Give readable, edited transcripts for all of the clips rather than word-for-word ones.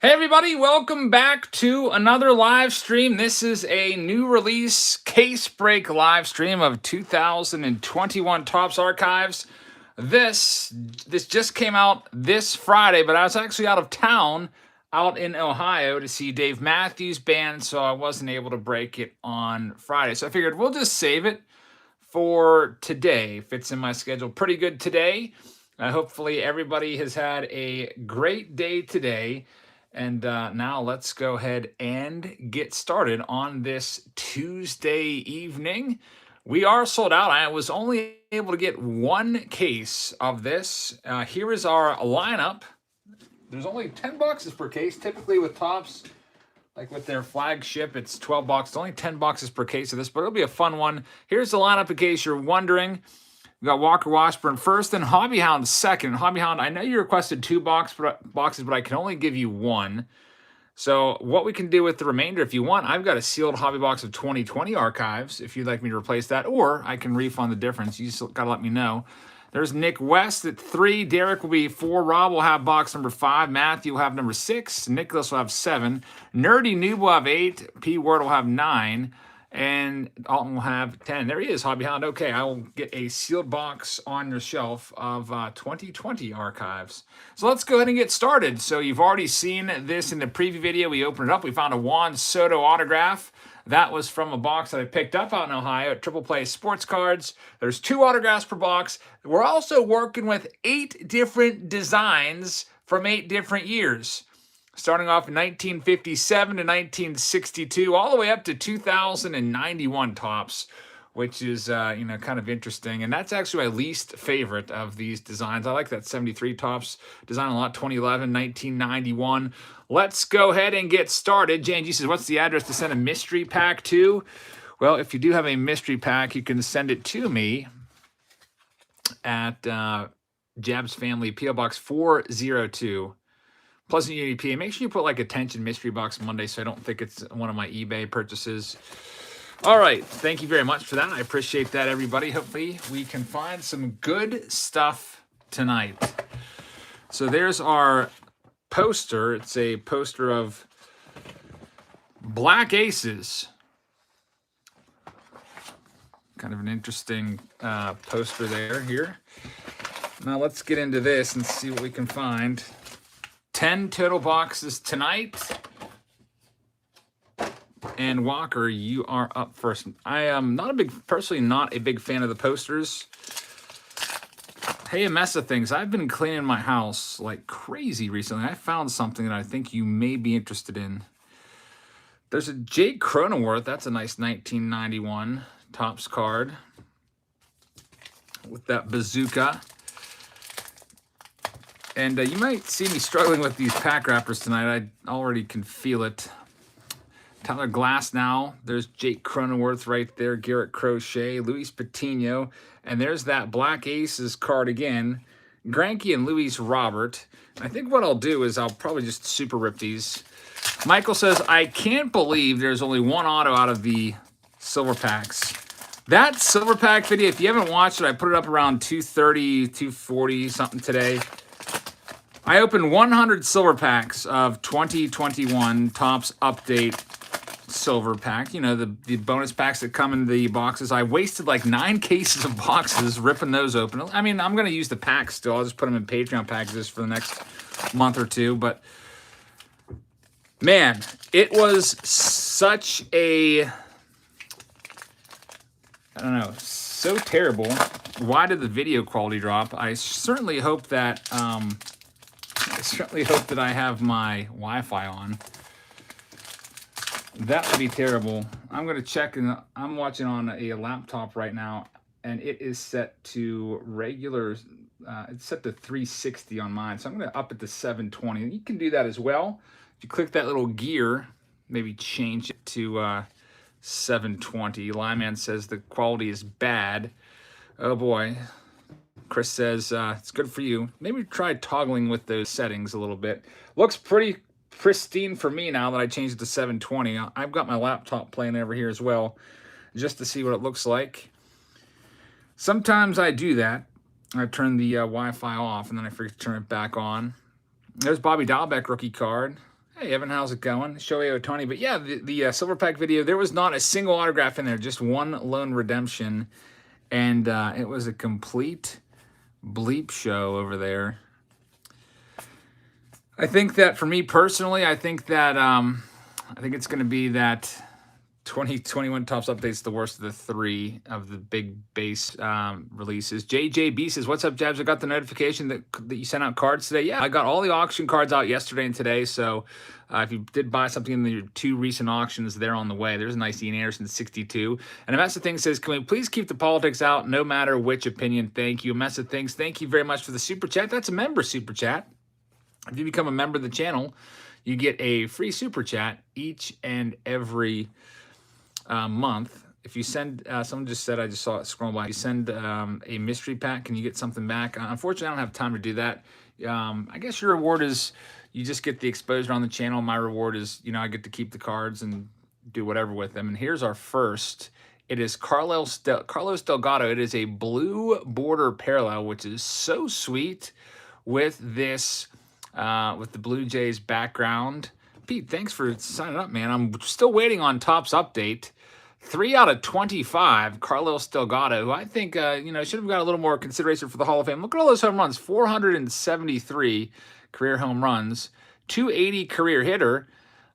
Hey everybody, welcome back to another live stream. This is a new release case break live stream of 2021 Topps Archives. This just came out this Friday, but I was actually out of town, out in Ohio to see Dave Matthews Band, so I wasn't able to break it on Friday. So I figured we'll just save it for today. Fits in my schedule pretty good today. Hopefully everybody has had a great day today. And now let's go ahead and get started on this Tuesday evening. We are sold out. I was only able to get one case of this. Here is our lineup. There's only 10 boxes per case. Typically with Topps, like with their flagship, it's 12 boxes. Only 10 boxes per case of this, but it'll be a fun one. Here's the lineup in case you're wondering. We got Walker Washburn first, then Hobby Hound second. Hobby Hound, I know you requested two boxes, but I can only give you one. So what we can do with the remainder, if you want, I've got a sealed hobby box of 2020 archives, if you'd like me to replace that, or I can refund the difference. You just gotta let me know. There's Nick West at 3. Derek will be 4. Rob will have box number 5. Matthew will have number 6. Nicholas will have 7. Nerdy Noob will have 8. P Word will have 9. And Alton will have 10. There he is, Hobby Hound. Okay, I will get a sealed box on your shelf of 2020 archives. So let's go ahead and get started. So you've already seen this in the preview video. We opened it up. We found a Juan Soto autograph. That was from a box that I picked up out in Ohio at Triple Play Sports Cards. There's 2 autographs per box. We're also working with 8 different designs from 8 different years, starting off in 1957 to 1962, all the way up to 2091 Topps, which is kind of interesting. And that's actually my least favorite of these designs. I like that 73 Topps design a lot. 2011, 1991. Let's go ahead and get started. J&G says, what's the address to send a mystery pack to? Well, if you do have a mystery pack, you can send it to me at Jab's Family, P.O. Box 402. Pleasant Unity, PA. Make sure you put like attention mystery box Monday so I don't think it's one of my eBay purchases. All right. Thank you very much for that. I appreciate that, everybody. Hopefully we can find some good stuff tonight. So there's our poster. It's a poster of Black Aces. Kind of an interesting poster here. Now let's get into this and see what we can find. 10 total boxes tonight. And Walker, you are up first. I am personally not a big fan of the posters. Hey, a mess of things. I've been cleaning my house like crazy recently. I found something that I think you may be interested in. There's a Jake Cronenworth. That's a nice 1991 Topps card with that bazooka. And you might see me struggling with these pack wrappers tonight. I already can feel it. Tyler Glass now. There's Jake Cronenworth right there. Garrett Crochet, Luis Patino. And there's that Black Aces card again. Granke and Luis Robert. I think what I'll do is I'll probably just super rip these. Michael says, I can't believe there's only one auto out of the silver packs. That silver pack video, if you haven't watched it, I put it up around 2:30, 2:40 something today. I opened 100 silver packs of 2021 Topps Update silver pack. You know, the bonus packs that come in the boxes. I wasted like 9 cases of boxes ripping those open. I mean, I'm going to use the packs still. I'll just put them in Patreon packages for the next month or two. But, man, it was such a, I don't know, so terrible. Why did the video quality drop? I certainly hope that I have my Wi-Fi on. That would be terrible. I'm going to check, and I'm watching on a laptop right now, and it is set to regular. It's set to 360 on mine, so I'm going to up it to 720. You can do that as well. If you click that little gear, maybe change it to 720. Lyman says the quality is bad. Oh boy. Chris says, it's good for you. Maybe try toggling with those settings a little bit. Looks pretty pristine for me now that I changed it to 720. I've got my laptop playing over here as well, just to see what it looks like. Sometimes I do that. I turn the Wi-Fi off, and then I forget to turn it back on. There's Bobby Dahlbeck rookie card. Hey, Evan, how's it going? Shohei Ohtani. But yeah, the Silver Pack video, there was not a single autograph in there, just one lone redemption. And it was a complete bleep show over there. I think that for me personally, I think it's going to be that 2021 Topps Update's the worst of the three of the big base releases. JJB says, what's up, Jabs? I got the notification that you sent out cards today. Yeah, I got all the auction cards out yesterday and today. So if you did buy something in the two recent auctions, they're on the way. There's a nice Ian Anderson 62. And Amessa Thing says, can we please keep the politics out no matter which opinion? Thank you. Amessa Things, thank you very much for the super chat. That's a member super chat. If you become a member of the channel, you get a free super chat each and every month. If you send, someone just said, I just saw it scroll by, you send a mystery pack, can you get something back? Unfortunately, I don't have time to do that. I guess your reward is you just get the exposure on the channel. My reward is, you know, I get to keep the cards and do whatever with them. And here's our first. It is Carlos Delgado. It is a blue border parallel, which is so sweet with this, with the Blue Jays background. Pete, thanks for signing up, man. I'm still waiting on Topps Update. 3 out of 25, Carlos Delgado, who I think, you know, should have got a little more consideration for the Hall of Fame. Look at all those home runs, 473 career home runs, 280 career hitter,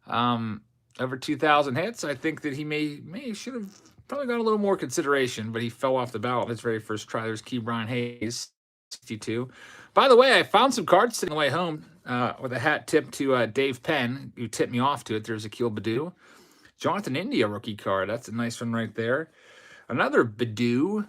over 2,000 hits. I think that he should have probably got a little more consideration, but he fell off the ballot his very first try. There's Key Brian Hayes, 62. By the way, I found some cards sitting on the way home with a hat tip to Dave Penn, who tipped me off to it. There's Akil Baddoo. Jonathan India rookie card. That's a nice one right there. Another Baddoo.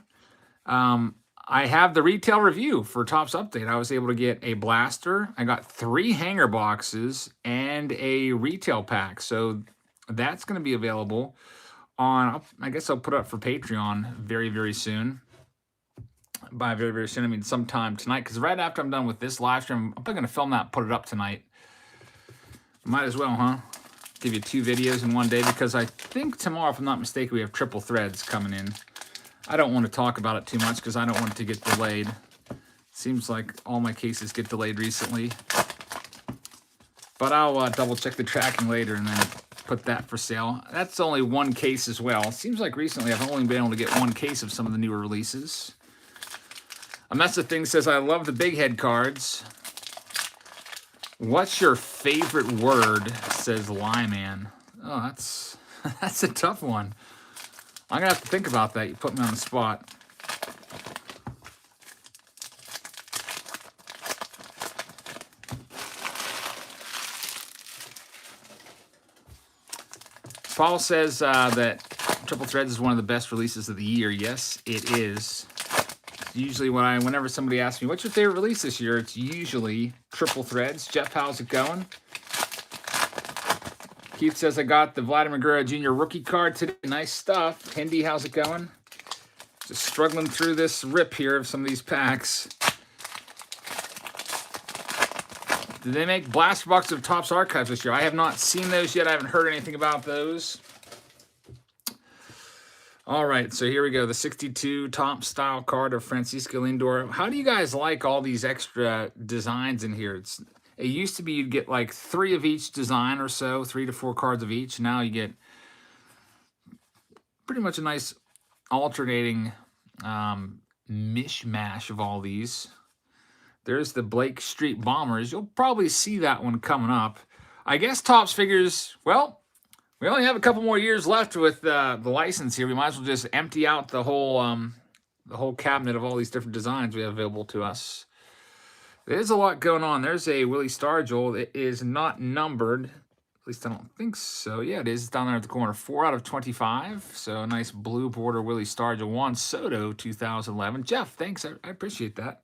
I have the retail review for Topps Update. I was able to get a blaster. I got 3 hanger boxes and a retail pack. So that's going to be available on, I guess I'll put it up for Patreon very, very soon. By very, very soon, I mean sometime tonight. Because right after I'm done with this live stream, I'm probably going to film that and put it up tonight. Might as well, huh? Give you 2 videos in one day, because I think tomorrow, if I'm not mistaken, we have triple threads coming in. I don't want to talk about it too much because I don't want it to get delayed. Seems like all my cases get delayed recently. But I'll double check the tracking later and then put that for sale. That's only 1 case as well. Seems like recently I've only been able to get 1 case of some of the newer releases. Amessa Thing says, I love the big head cards. What's your favorite word, says Lyman. Oh, that's a tough one. I'm going to have to think about that. You put me on the spot. Paul says that Triple Threads is one of the best releases of the year. Yes, it is. Usually whenever somebody asks me, what's your favorite release this year? It's usually Triple Threads. Jeff, how's it going? Keith says, I got the Vladimir Guerrero Jr. rookie card today. Nice stuff. Hindi, how's it going? Just struggling through this rip here of some of these packs. Did they make blaster box of Topps Archives this year? I have not seen those yet. I haven't heard anything about those. All right, so here we go. The 62 Topps style card of Francisco Lindor. How do you guys like all these extra designs in here? It used to be you'd get like 3 of each design or so, 3 to 4 cards of each. Now you get pretty much a nice alternating mishmash of all these. There's the Blake Street Bombers. You'll probably see that one coming up. I guess Topps figures, well, we only have a couple more years left with the license here. We might as well just empty out the whole cabinet of all these different designs we have available to us. There's a lot going on. There's a Willie Stargell. It is not numbered. At least I don't think so. Yeah, it is. It's down there at the corner. 4 out of 25. So a nice blue border Willie Stargell. Juan Soto, 2011. Jeff, thanks. I appreciate that.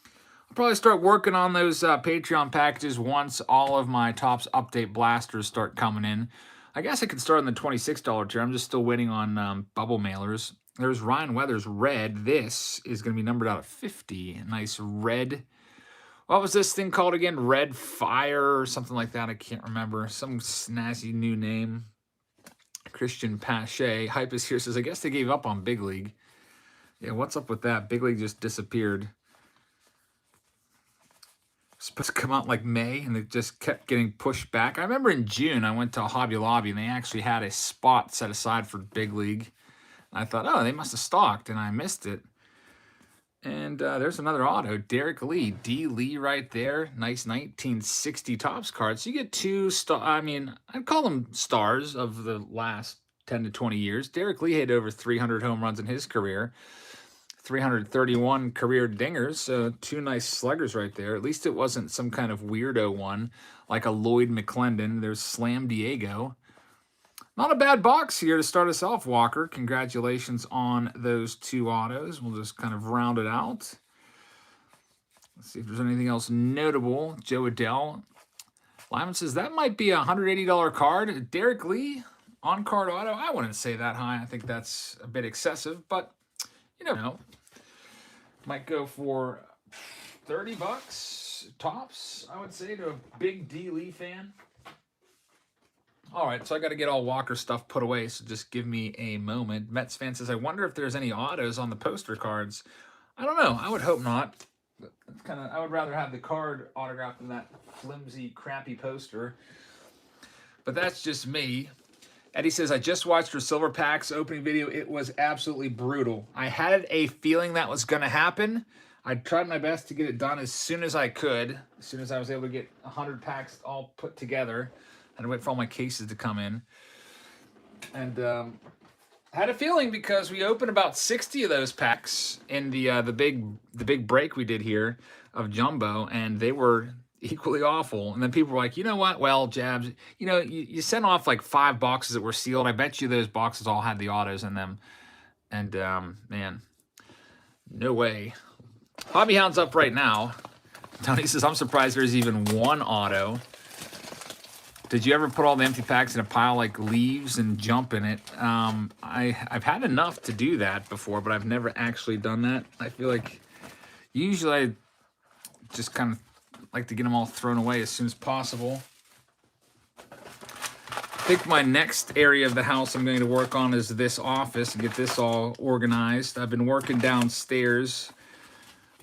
I'll probably start working on those Patreon packages once all of my Topps Update blasters start coming in. I guess I could start on the $26 tier. I'm just still waiting on bubble mailers. There's Ryan Weathers Red. This is going to be numbered out of 50. Nice red. What was this thing called again? Red Fire or something like that. I can't remember. Some snazzy new name. Christian Pache. Hype is here says, I guess they gave up on Big League. Yeah, what's up with that? Big League just disappeared. supposed to come out like May, and it just kept getting pushed back. I remember in June, I went to Hobby Lobby, and they actually had a spot set aside for Big League. I thought, oh, they must have stocked, and I missed it. And there's another auto, Derek Lee, D. Lee right there. Nice 1960 Topps card. So you get two I'd call them stars of the last 10 to 20 years. Derek Lee had over 300 home runs in his career. 331 career dingers, so two nice sluggers right there. At least it wasn't some kind of weirdo one like a Lloyd McClendon. There's Slam Diego. Not a bad box here to start us off, Walker. Congratulations on those two autos. We'll just kind of round it out. Let's see if there's anything else notable. Joe Adell. Lyman says that might be a $180 card. Derek Lee, on-card auto. I wouldn't say that high. I think that's a bit excessive, but you never know. Might go for $30 tops, I would say, to a big D. Lee fan. All right, so I got to get all Walker stuff put away, so just give me a moment. Mets fan says, I wonder if there's any autos on the poster cards. I don't know. I would hope not. I would rather have the card autographed than that flimsy, crappy poster. But that's just me. Eddie says, I just watched your Silver Packs opening video. It was absolutely brutal. I had a feeling that was going to happen. I tried my best to get it done as soon as I could, as soon as I was able to get 100 packs all put together. I had to wait for all my cases to come in. And I had a feeling because we opened about 60 of those packs in the big break we did here of Jumbo, and they were equally awful. And then people were like, you know what? Well, Jabs, you sent off like 5 boxes that were sealed. I bet you those boxes all had the autos in them. And man, no way. Hobby Hound's up right now. Tony says, I'm surprised there's even one auto. Did you ever put all the empty packs in a pile like leaves and jump in it? I've had enough to do that before, but I've never actually done that. I feel like usually I just kind of like to get them all thrown away as soon as possible. I think my next area of the house I'm going to work on is this office and get this all organized. I've been working downstairs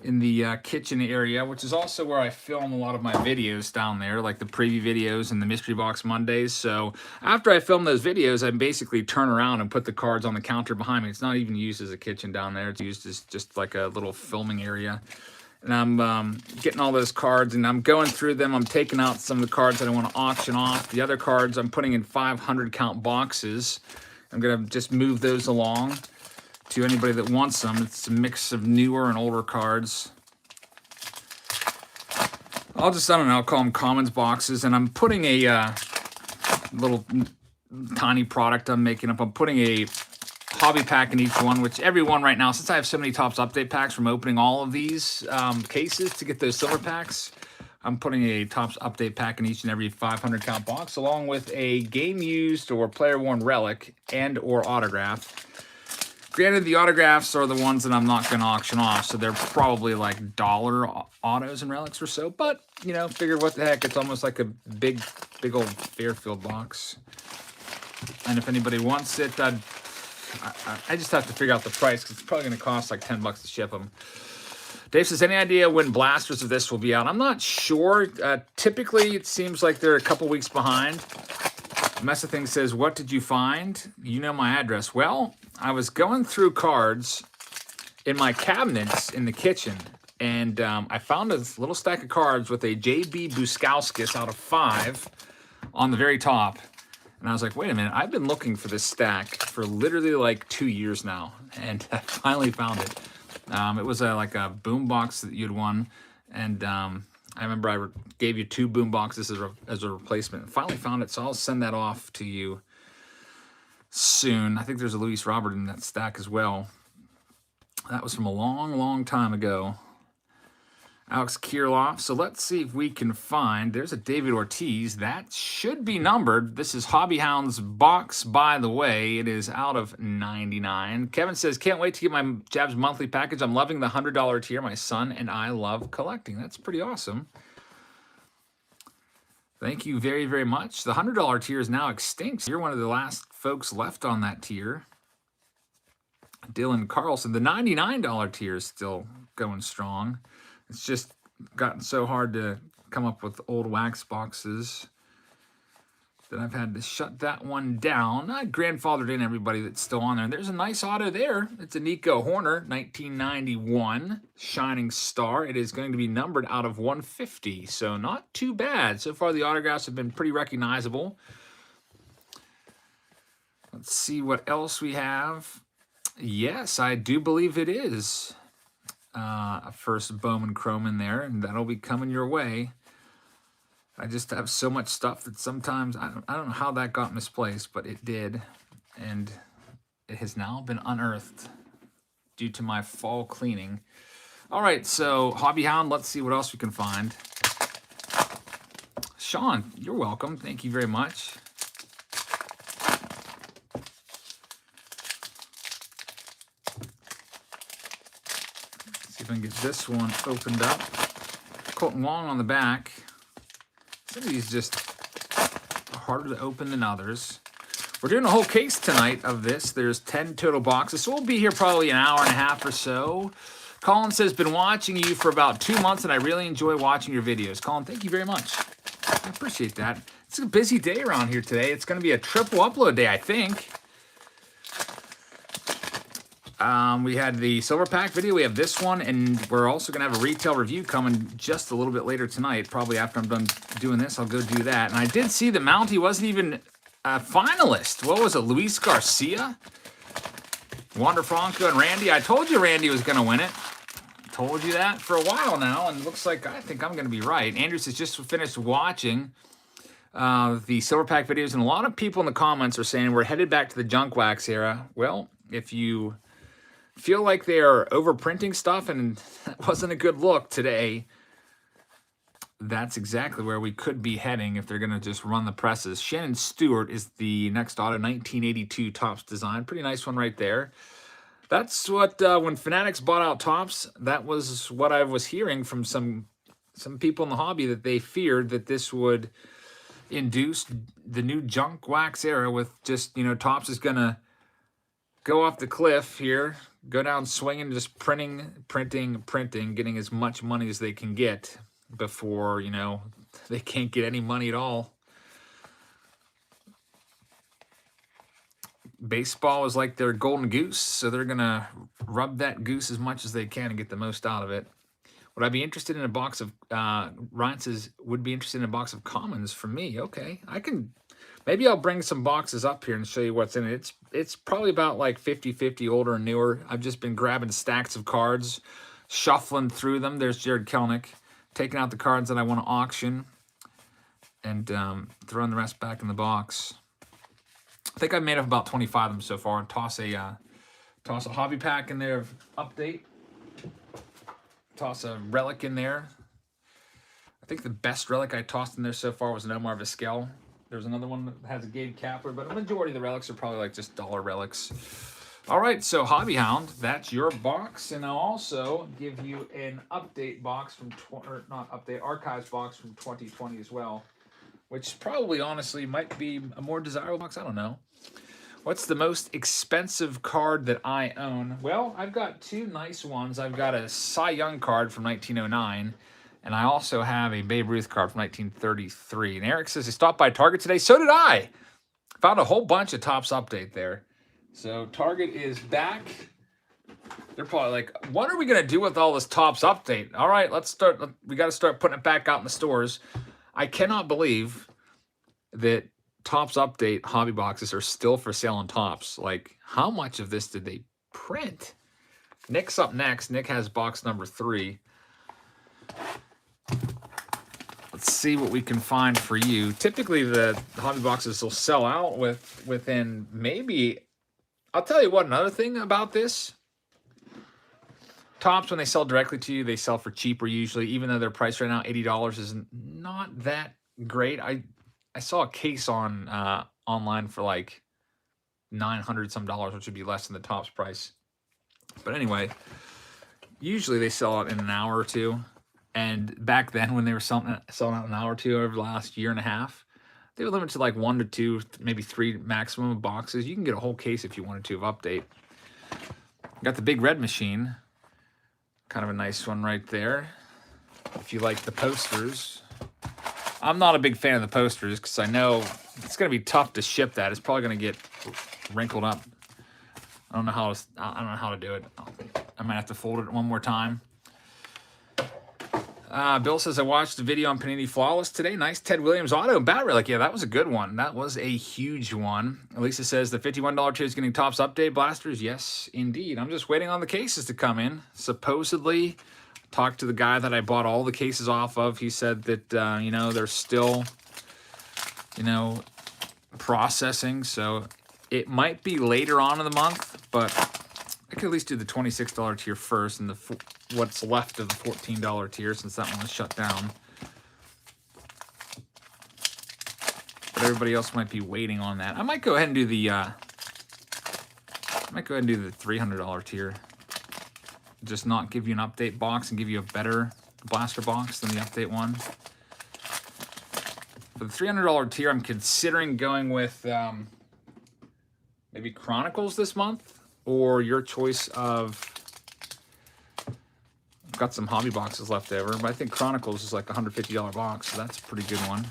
in the kitchen area, which is also where I film a lot of my videos down there, like the preview videos and the Mystery Box Mondays. So after I film those videos, I basically turn around and put the cards on the counter behind me. It's not even used as a kitchen down there. It's used as just like a little filming area. And I'm getting all those cards, and I'm going through them. I'm taking out some of the cards that I want to auction off. The other cards I'm putting in 500 count boxes. I'm going to just move those along to anybody that wants them. It's a mix of newer and older cards. I don't know, I'll call them commons boxes. And I'm putting a little tiny product I'm making up. I'm putting a hobby pack in each one, which every one right now, since I have so many Topps update packs from opening all of these cases to get those silver packs, I'm putting a Topps update pack in each and every 500 count box, along with a game used or player worn relic and or autograph. Granted, the autographs are the ones that I'm not going to auction off, so they're probably like dollar autos and relics or so. But, figure what the heck, it's almost like a big old Fairfield box. And if anybody wants it, I just have to figure out the price, because it's probably going to cost like $10 to ship them. Dave says, any idea when blasters of this will be out? I'm not sure. Typically, it seems like they're a couple weeks behind. Messa Thing says, what did you find? You know my address. Well, I was going through cards in my cabinets in the kitchen, and I found a little stack of cards with a J.B. Buskauskas out of 5 on the very top. And I was like, wait a minute, I've been looking for this stack for literally like 2 years now, and I finally found it. It was like a boom box that you'd won, and I remember I gave you 2 boom boxes as a replacement. Finally found it, so I'll send that off to you soon. I think there's a Luis Robert in that stack as well. That was from a long, long time ago. Alex Kirilloff. So let's see if we can find. There's a David Ortiz. That should be numbered. This is Hobby Hound's box, by the way. It is out of 99. Kevin says, can't wait to get my Jabs monthly package. I'm loving the $100 tier. My son and I love collecting. That's pretty awesome. Thank you very, very much. The $100 tier is now extinct. You're one of the last folks left on that tier. Dylan Carlson. The $99 tier is still going strong. It's just gotten so hard to come up with old wax boxes that I've had to shut that one down. I grandfathered in everybody that's still on there. There's a nice auto there. It's a Nico Horner, 1991 Shining Star. It is going to be numbered out of 150, so not too bad. So far, the autographs have been pretty recognizable. Let's see what else we have. Yes, I do believe it is a first Bowman Chrome in there, and that'll be coming your way. I just have so much stuff that sometimes I don't know how that got misplaced, but it did, and it has now been unearthed due to my fall cleaning. All right, so Hobby Hound, let's see what else we can find. Sean, you're welcome. Thank you very much. See if I can get this one opened up. Colton Long on the back. Some of these just harder to open than others. We're doing a whole case tonight of this. There's 10 total boxes, so we'll be here probably an hour and a half or so. Colin says, been watching you for about 2 months, and I really enjoy watching your videos. Colin, thank you very much. I appreciate that. It's a busy day around here today. It's going to be a triple upload day, I think. We had the silver pack video. We have this one, and we're also going to have a retail review coming just a little bit later tonight. Probably after I'm done doing this, I'll go do that. And I did see the Mountie wasn't even a finalist. What was it, Luis Garcia? Wander Franco and Randy. I told you Randy was going to win it. Told you that for a while now, and it looks like I think I'm going to be right. Andrews has just finished watching the silver pack videos, and a lot of people in the comments are saying we're headed back to the junk wax era. Well, if you feel like they are overprinting stuff and that wasn't a good look today, that's exactly where we could be heading if they're going to just run the presses. Shannon Stewart is the next auto, 1982 Topps design. Pretty nice one right there. That's what, when Fanatics bought out Topps, that was what I was hearing from some people in the hobby, that they feared that this would induce the new junk wax era with just, you know, Topps is going to go off the cliff here, go down swinging, just printing, getting as much money as they can get before, you know, they can't get any money at all. Baseball is like their golden goose, so they're going to rub that goose as much as they can and get the most out of it. Would I be interested in a box of, Ryan says, would be interested in a box of commons for me. Okay, I can, maybe I'll bring some boxes up here and show you what's in it. It's probably about like 50-50 older and newer. I've just been grabbing stacks of cards, shuffling through them. There's Jared Kelnick, taking out the cards that I want to auction, and throwing the rest back in the box. I think I've made up about 25 of them so far. Toss a hobby pack in there of update. Toss a relic in there. I think the best relic I tossed in there so far was an Omar Vizquel. There's another one that has a Gabe Kapler, but a majority of the relics are probably like just dollar relics. All right, so Hobby Hound, that's your box, and I'll also give you an update box from archives box from 2020 as well, which probably honestly might be a more desirable box. I don't know. What's the most expensive card that I own? Well, I've got two nice ones. I've got a Cy Young card from 1909, and I also have a Babe Ruth card from 1933. And Eric says he stopped by Target today. So did I. Found a whole bunch of Topps update there. So Target is back. They're probably like, what are we going to do with all this Topps update? All right, let's start. We got to start putting it back out in the stores. I cannot believe that Topps update hobby boxes are still for sale on Topps. Like, how much of this did they print? Nick's up next. Nick has box number 3. Let's see what we can find for you. Typically, the hobby boxes will sell out within maybe... I'll tell you what, another thing about this. Topps, when they sell directly to you, they sell for cheaper usually, even though their price right now, $80, is not that great. I saw a case on online for like $900 some, which would be less than the Topps price. But anyway, usually they sell out in an hour or two. And back then, when they were selling out in an hour or two over the last year and a half, they would limit to like 1 to 2, maybe 3 maximum boxes. You can get a whole case if you wanted to of update. Got the Big Red Machine. Kind of a nice one right there. If you like the posters. I'm not a big fan of the posters because I know it's going to be tough to ship that. It's probably going to get wrinkled up. I don't know how to do it. I might have to fold it one more time. Bill says, I watched the video on Panini Flawless today. Nice Ted Williams auto bat relic. Yeah, that was a good one. That was a huge one. Elisa says, the $51 tier is getting Topps update blasters. Yes, indeed. I'm just waiting on the cases to come in. Supposedly, talked to the guy that I bought all the cases off of. He said that, you know, they're still, you know, processing. So it might be later on in the month, but I could at least do the $26 tier first and what's left of the $14 tier since that one was shut down. But everybody else might be waiting on that. I might go ahead and do the $300 tier. Just not give you an update box and give you a better blaster box than the update one. For the $300 tier, I'm considering going with maybe Chronicles this month, or your choice of, I've got some hobby boxes left over, but I think Chronicles is like a $150 box, so that's a pretty good one.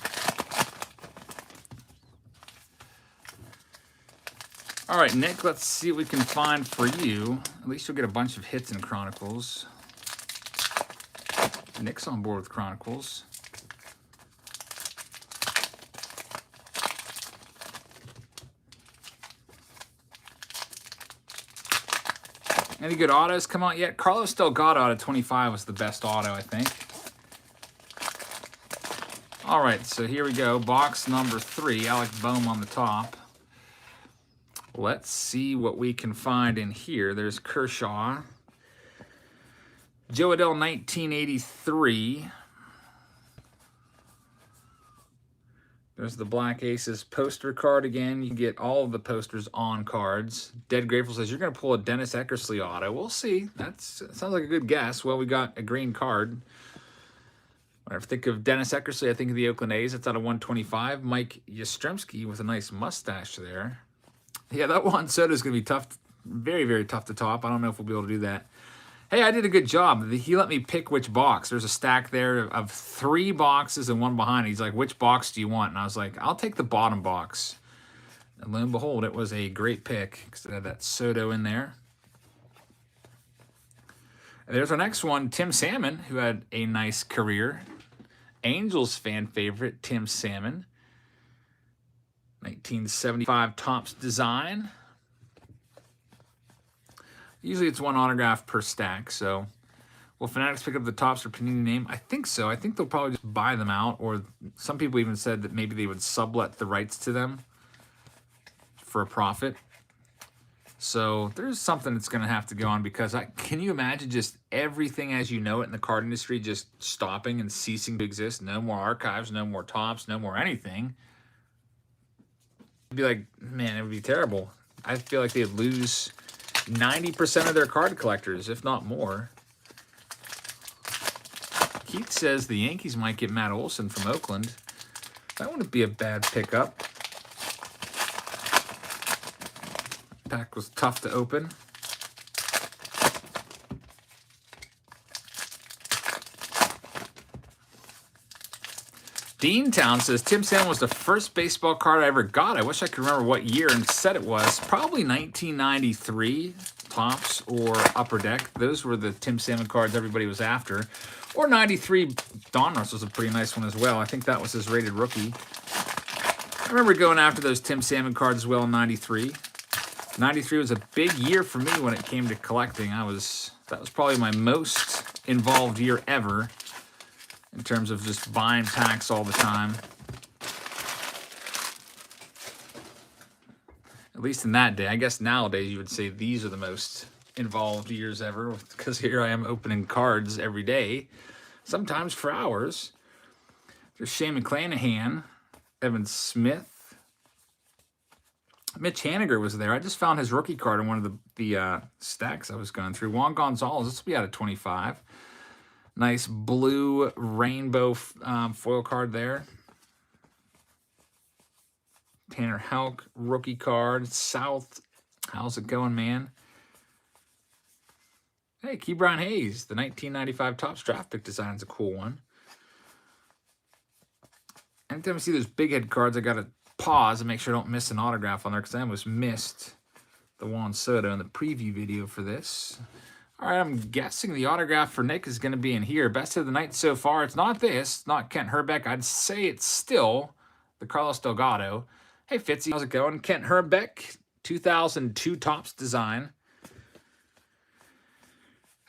All right, Nick, let's see what we can find for you. At least you'll get a bunch of hits in Chronicles. Nick's on board with Chronicles. Any good autos come out yet? Carlos Delgado out of 25 was the best auto, I think. All right, so here we go. Box number 3, Alec Boehm on the top. Let's see what we can find in here. There's Kershaw. Joe Adell, 1983. There's the Black Aces poster card again. You can get all of the posters on cards. Dead Grateful says, you're going to pull a Dennis Eckersley auto. We'll see. That sounds like a good guess. Well, we got a green card. When I think of Dennis Eckersley, I think of the Oakland A's. That's out of 125. Mike Yastrzemski with a nice mustache there. Yeah, that Juan Soto is going to be tough. Very, very tough to top. I don't know if we'll be able to do that. Hey, I did a good job. He let me pick which box. There's a stack there of 3 boxes and one behind. He's like, which box do you want? And I was like, I'll take the bottom box. And lo and behold, it was a great pick because it had that Soto in there. And there's our next one, Tim Salmon, who had a nice career. Angels fan favorite, Tim Salmon. 1975 Topps design. Usually it's 1 autograph per stack, so will Fanatics pick up the Topps or Panini name? I think so. I think they'll probably just buy them out, or some people even said that maybe they would sublet the rights to them for a profit. So there's something that's going to have to go on, because can you imagine just everything as you know it in the card industry just stopping and ceasing to exist? No more archives, no more Topps, no more anything. It'd be like, man, it would be terrible. I feel like they'd lose 90% of their card collectors, if not more. Keith says the Yankees might get Matt Olson from Oakland. That wouldn't be a bad pickup. Pack was tough to open. Deantown says, Tim Salmon was the first baseball card I ever got. I wish I could remember what year and said it was. Probably 1993 Topps or Upper Deck. Those were the Tim Salmon cards everybody was after. Or 93 Donruss was a pretty nice one as well. I think that was his rated rookie. I remember going after those Tim Salmon cards as well in 93. 93 was a big year for me when it came to collecting. That was probably my most involved year ever, in terms of just buying packs all the time. At least in that day. I guess nowadays you would say these are the most involved years ever, because here I am opening cards every day, sometimes for hours. There's Shane McClanahan, Evan Smith. Mitch Haniger was there. I just found his rookie card in one of the stacks I was going through. Juan Gonzalez, this will be out of 25. Nice blue rainbow foil card there. Tanner Houck, rookie card. South, how's it going, man? Hey, Ke'Bryan Hayes, the 1995 Topps draft pick design is a cool one. Anytime I see those big head cards, I got to pause and make sure I don't miss an autograph on there because I almost missed the Juan Soto in the preview video for this. All right, I'm guessing the autograph for Nick is going to be in here. Best of the night so far. It's not this, not Kent Herbeck. I'd say it's still the Carlos Delgado. Hey, Fitzy, how's it going? Kent Herbeck, 2002 Topps design.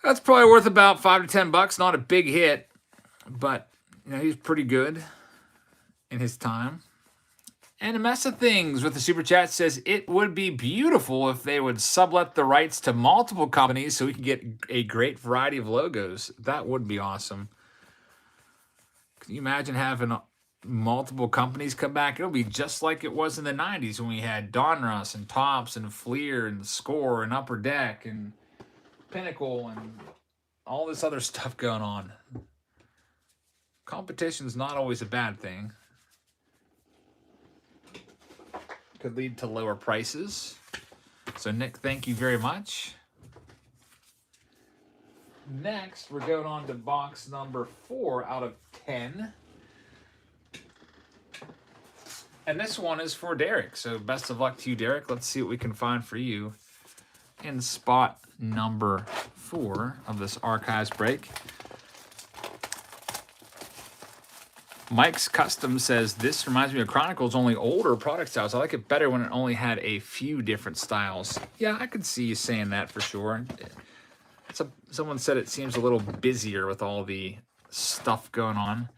That's probably worth about $5 to $10. Not a big hit, but you know he's pretty good in his time. And a mess of things with the super chat says it would be beautiful if they would sublet the rights to multiple companies so we could get a great variety of logos. That would be awesome. Can you imagine having multiple companies come back? It'll be just like it was in the 90s when we had Donruss and Topps and Fleer and Score and Upper Deck and Pinnacle and all this other stuff going on. Competition's not always a bad thing. Could lead to lower prices. So Nick, thank you very much. Next, we're going on to box number 4 out of 10. And this one is for Derek. So best of luck to you, Derek. Let's see what we can find for you in spot number 4 of this Archives break. Mike's Custom says, this reminds me of Chronicles, only older product styles. I like it better when it only had a few different styles. Yeah, I could see you saying that for sure. Someone said it seems a little busier with all the stuff going on.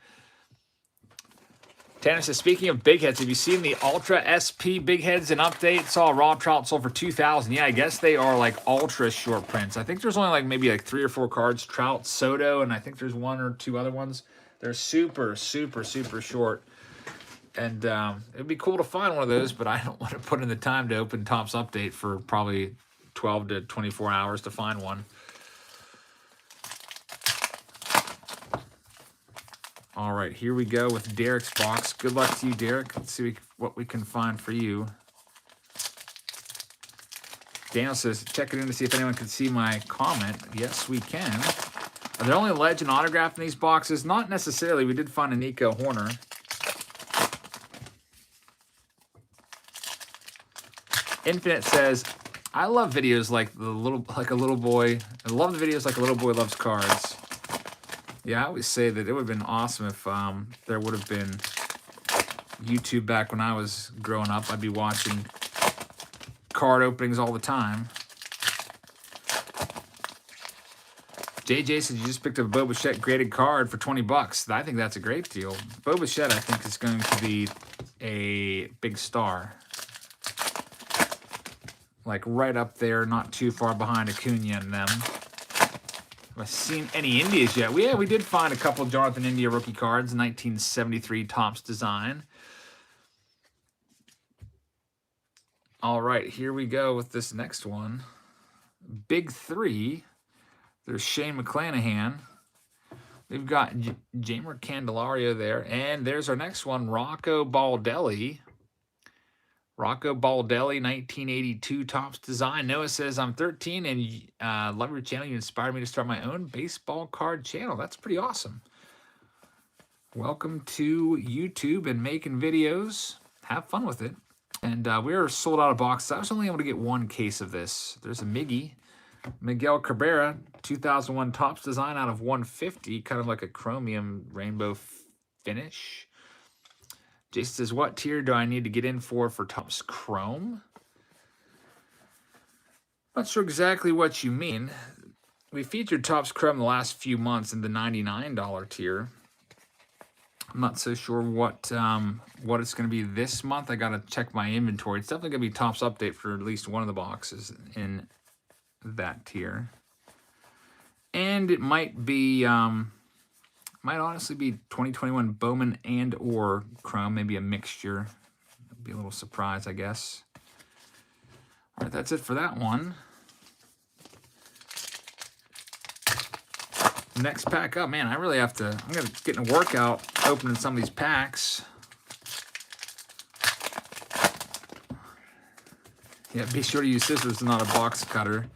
Tanner says, speaking of big heads, have you seen the Ultra SP big heads in update? Saw a raw trout sold for $2,000. Yeah, I guess they are like ultra short prints. I think there's only like maybe like 3 or 4 cards. Trout, Soto, and I think there's 1 or 2 other ones. They're super, super, super short. And it'd be cool to find one of those, but I don't want to put in the time to open Topps Update for probably 12 to 24 hours to find one. All right, here we go with Derek's box. Good luck to you, Derek. Let's see what we can find for you. Daniel says, check it in to see if anyone can see my comment. Yes, we can. Are there only legend autograph in these boxes? Not necessarily. We did find a Nico Horner. Infinite says, I love videos like a little boy. I love the videos like a little boy loves cards. Yeah, I always say that it would have been awesome if there would have been YouTube back when I was growing up. I'd be watching card openings all the time. JJ said you just picked up a Bo Bichette graded card for $20. I think that's a great deal. Bo Bichette, I think, is going to be a big star. Like right up there, not too far behind Acuna and them. Have I seen any Indias yet? Yeah, we did find a couple Jonathan India rookie cards, 1973 Topps design. All right, here we go with this next one. Big 3. There's Shane McClanahan. We've got Jamer Candelario there. And there's our next one, Rocco Baldelli. Rocco Baldelli, 1982 Topps design. Noah says, I'm 13 and love your channel. You inspired me to start my own baseball card channel. That's pretty awesome. Welcome to YouTube and making videos. Have fun with it. And we're sold out of boxes. I was only able to get 1 case of this. There's a Miguel Cabrera, 2001 Topps design out of 150, kind of like a chromium rainbow finish. Jason says, what tier do I need to get in for Topps Chrome? Not sure exactly what you mean. We featured Topps Chrome the last few months in the $99 tier. I'm not so sure what it's going to be this month. I got to check my inventory. It's definitely going to be Topps Update for at least one of the boxes in that tier. And it might be, might honestly be 2021 Bowman and or Chrome, maybe a mixture. That'd be a little surprise, I guess. All right, that's it for that one. Next pack up, man, I really have to, I'm going to get in a workout opening some of these packs. Yeah, be sure to use scissors and not a box cutter.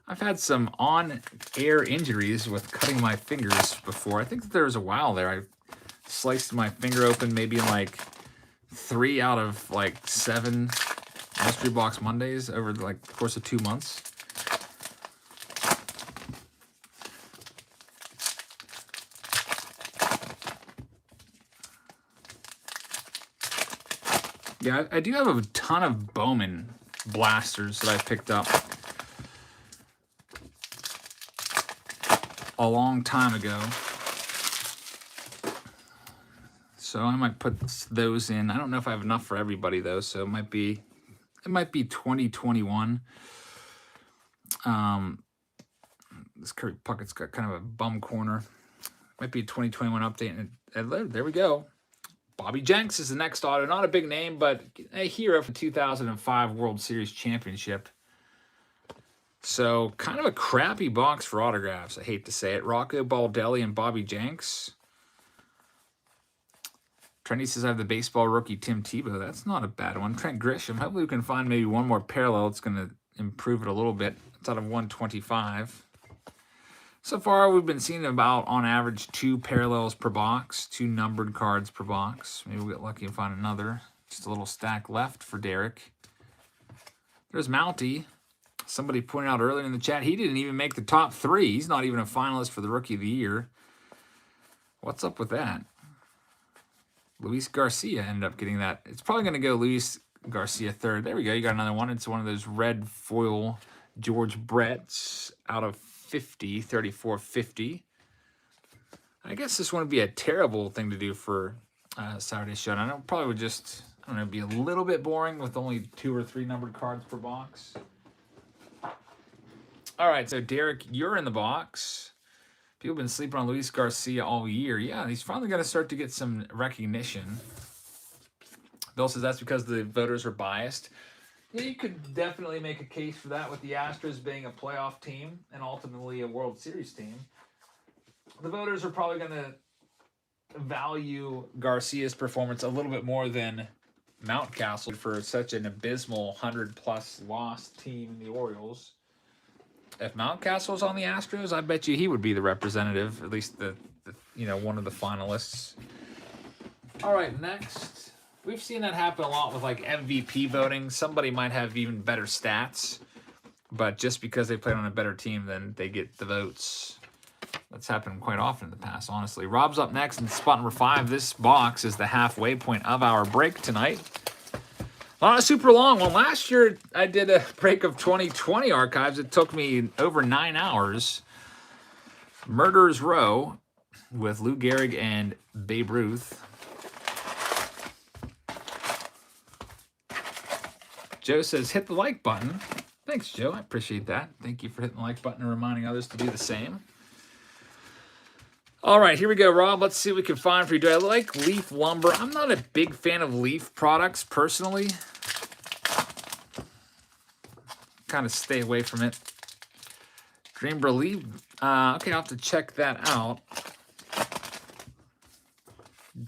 I've had some on-air injuries with cutting my fingers before. I think that there was a while there I sliced my finger open maybe in like 3 out of like 7 mystery box Mondays over like the course of 2 months. Yeah, I do have a ton of Bowman blasters that I picked up a long time ago. So I might put those in. I don't know if I have enough for everybody though, so it might be 2021. This Kirby Puckett's got kind of a bum corner. Might be a 2021 update. And there we go. Bobby Jenks is the next auto. Not a big name, but a hero for the 2005 World Series Championship. So kind of a crappy box for autographs. I hate to say it. Rocco Baldelli and Bobby Jenks. Trendy says I have the baseball rookie Tim Tebow. That's not a bad one. Trent Grisham. Hopefully we can find maybe one more parallel. It's going to improve it a little bit. It's out of 125. So far, we've been seeing about, on average, 2 parallels per box, 2 numbered cards per box. Maybe we'll get lucky and find another. Just a little stack left for Derek. There's Mountie. Somebody pointed out earlier in the chat, he didn't even make the top 3. He's not even a finalist for the Rookie of the Year. What's up with that? Luis Garcia ended up getting that. It's probably going to go Luis Garcia third. There we go. You got another one. It's one of those red foil George Brett's out of 50, 34.50. I guess this wouldn't be a terrible thing to do for Saturday Showdown. It probably would just, I don't know, be a little bit boring with only 2 or 3 numbered cards per box. All right, so Derek, you're in the box. People have been sleeping on Luis Garcia all year. Yeah, he's finally going to start to get some recognition. Bill says that's because the voters are biased. Yeah, you could definitely make a case for that with the Astros being a playoff team and ultimately a World Series team. The voters are probably going to value Garcia's performance a little bit more than Mountcastle for such an abysmal 100-plus loss team in the Orioles. If Mountcastle's on the Astros, I bet you he would be the representative, at least the one of the finalists. All right, next. We've seen that happen a lot with like MVP voting. Somebody might have even better stats, but just because they played on a better team, then they get the votes. That's happened quite often in the past, honestly. Rob's up next in spot number 5. This box is the halfway point of our break tonight. Not a super long one. Last year, I did a break of 2020 archives. It took me over 9 hours. Murderers Row with Lou Gehrig and Babe Ruth. Joe says, hit the like button. Thanks, Joe. I appreciate that. Thank you for hitting the like button and reminding others to do the same. All right, here we go, Rob. Let's see what we can find for you. Do I like leaf lumber? I'm not a big fan of leaf products, personally. Kind of stay away from it. Dream Relief. Okay, I'll have to check that out.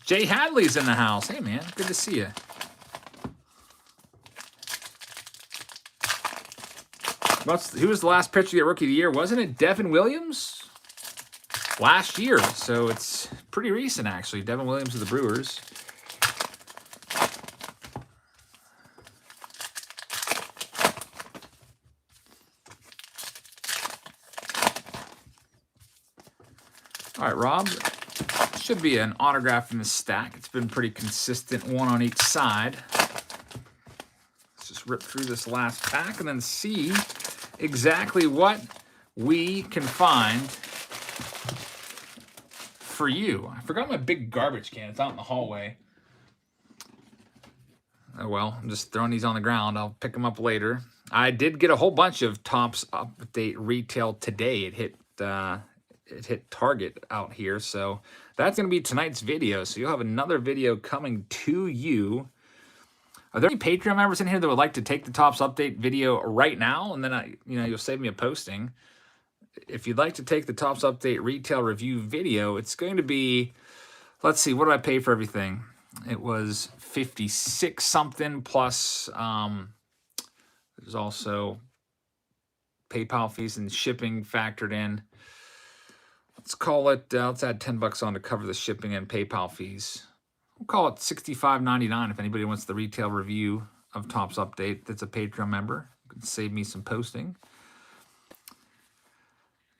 Jay Hadley's in the house. Hey, man. Good to see you. Who was the last pitcher to get Rookie of the Year? Wasn't it Devon Williams? Last year. So it's pretty recent, actually. Devon Williams of the Brewers. All right, Rob. Should be an autograph in the stack. It's been pretty consistent, one on each side. Let's just rip through this last pack and then see exactly what we can find for you. I forgot my big garbage can. It's out in the hallway. Oh, well, I'm just throwing these on the ground. I'll pick them up later. I did get a whole bunch of Topps Update retail today. It hit Target out here, so that's going to be tonight's video. So you'll have another video coming to you. Are there any Patreon members in here that would like to take the Topps Update video right now, and then you'll save me a posting? If you'd like to take the Topps Update retail review video, it's going to be, let's see, what did I pay for everything? It was 56 something plus there's also PayPal fees and shipping factored in. Let's call it, let's add $10 on to cover the shipping and PayPal fees. We'll call it $65.99 if anybody wants the retail review of Topps Update that's a Patreon member. You can save me some posting.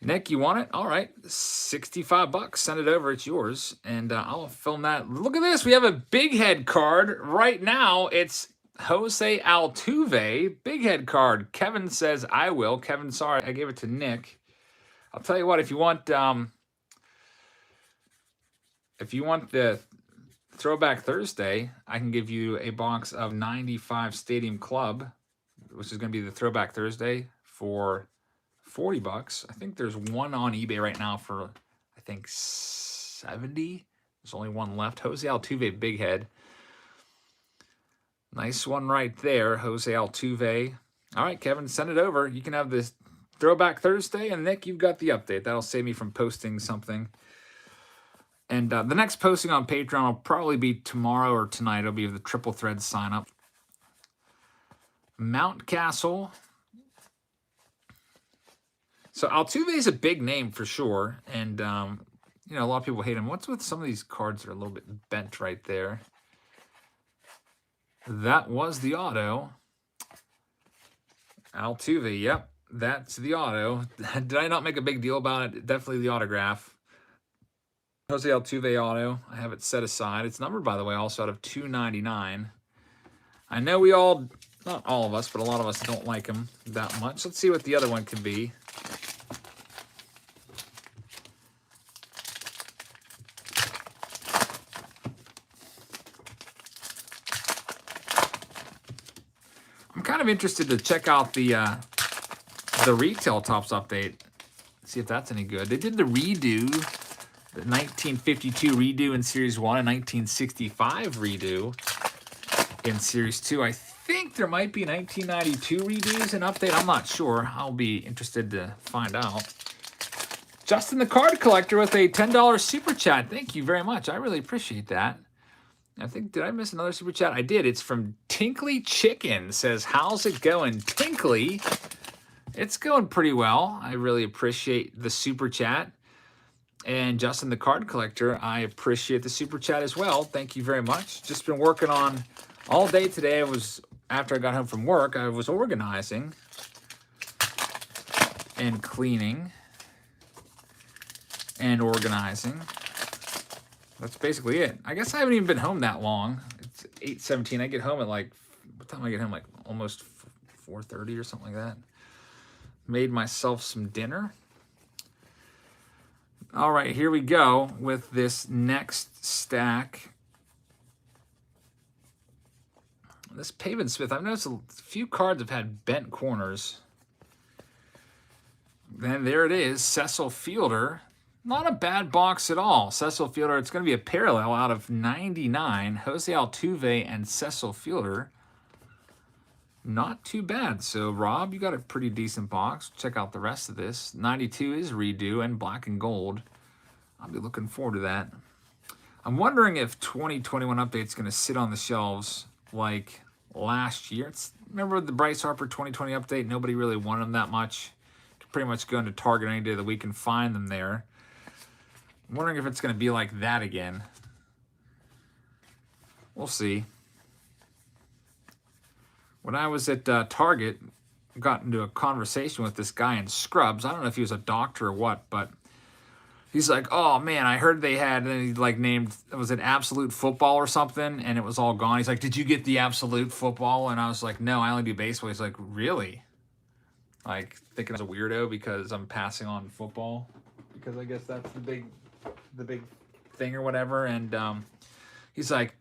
Nick, you want it? All right, $65. Send it over. It's yours, and I'll film that. Look at this. We have a big head card right now. It's Jose Altuve, big head card. Kevin says I will. Kevin, sorry, I gave it to Nick. I'll tell you what. If you want the Throwback Thursday, I can give you a box of 95 Stadium Club, which is going to be the Throwback Thursday for $40. I think there's one on eBay right now for, I think, $70. There's only one left. Jose Altuve, big head. Nice one right there, Jose Altuve. All right, Kevin, send it over. You can have this Throwback Thursday, and Nick, you've got the update. That'll save me from posting something. And the next posting on Patreon will probably be tomorrow or tonight. It'll be the Triple Thread sign up. Mountcastle. So Altuve is a big name for sure, and you know, a lot of people hate him. What's with some of these cards that are a little bit bent right there? That was the auto. Altuve, yep, that's the auto. Did I not make a big deal about it? Definitely the autograph. Jose Altuve auto. I have it set aside. It's numbered, by the way, also out of 299. I know we all, not all of us, but a lot of us don't like him that much. Let's see what the other one could be. I'm kind of interested to check out the retail Topps Update. See if that's any good. They did the redo, the 1952 redo in Series 1 and 1965 redo in Series 2. I think there might be 1992 redos and update. I'm not sure. I'll be interested to find out. Justin the Card Collector with a $10 super chat. Thank you very much. I really appreciate that. I think, did I miss another super chat? I did. It's from Tinkley Chicken. Says, how's it going, Tinkley? It's going pretty well. I really appreciate the super chat. And Justin the Card Collector, I appreciate the super chat as well. Thank you very much. Just been working on all day today. After I got home from work, I was organizing and cleaning and organizing. That's basically it. I guess I haven't even been home that long. It's 8:17. I get home at like, what time I get home? Like almost 4:30 or something like that. Made myself some dinner. All right, here we go with this next stack. This Pavin Smith, I've noticed a few cards have had bent corners. Then there it is, Cecil Fielder. Not a bad box at all. Cecil Fielder, it's going to be a parallel out of 99. Jose Altuve and Cecil Fielder. Not too bad. So, Rob, you got a pretty decent box. Check out the rest of this. 92 is redo and black and gold. I'll be looking forward to that. I'm wondering if 2021 Update's going to sit on the shelves like last year. Remember the Bryce Harper 2020 Update? Nobody really wanted them that much. You can pretty much go into Target any day of the week and find them there. I'm wondering if it's going to be like that again. We'll see. When I was at Target, I got into a conversation with this guy in scrubs. I don't know if he was a doctor or what, but he's like, oh man, I heard they had, and then he like named, was it Absolute Football or something? And it was all gone. He's like, did you get the Absolute Football? And I was like, no, I only do baseball. He's like, really? Like thinking I was a weirdo because I'm passing on football. Because I guess that's the big thing or whatever. And he's like,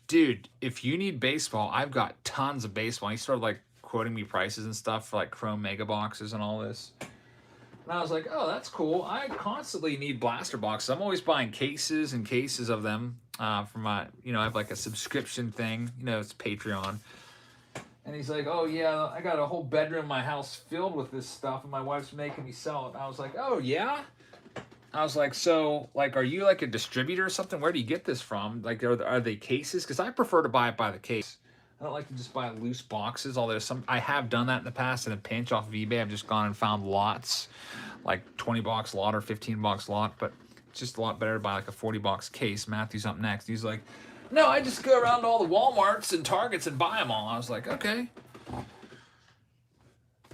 dude, if you need baseball, I've got tons of baseball. And he started like quoting me prices and stuff for like Chrome Mega Boxes and all this. And I was like, oh, that's cool. I constantly need blaster boxes. I'm always buying cases and cases of them for my, you know, I have like a subscription thing. You know, it's Patreon. And he's like, oh, yeah, I got a whole bedroom in my house filled with this stuff, and my wife's making me sell it. And I was like, oh, yeah? I was like, so, like, are you like a distributor or something? Where do you get this from? Like, are they cases? Because I prefer to buy it by the case. I don't like to just buy loose boxes, although I have done that in the past in a pinch off of eBay. I've just gone and found lots, like 20-box lot or 15-box lot, but it's just a lot better to buy like a 40-box case. Matthew's up next. He's like, no, I just go around to all the Walmarts and Targets and buy them all. I was like, okay.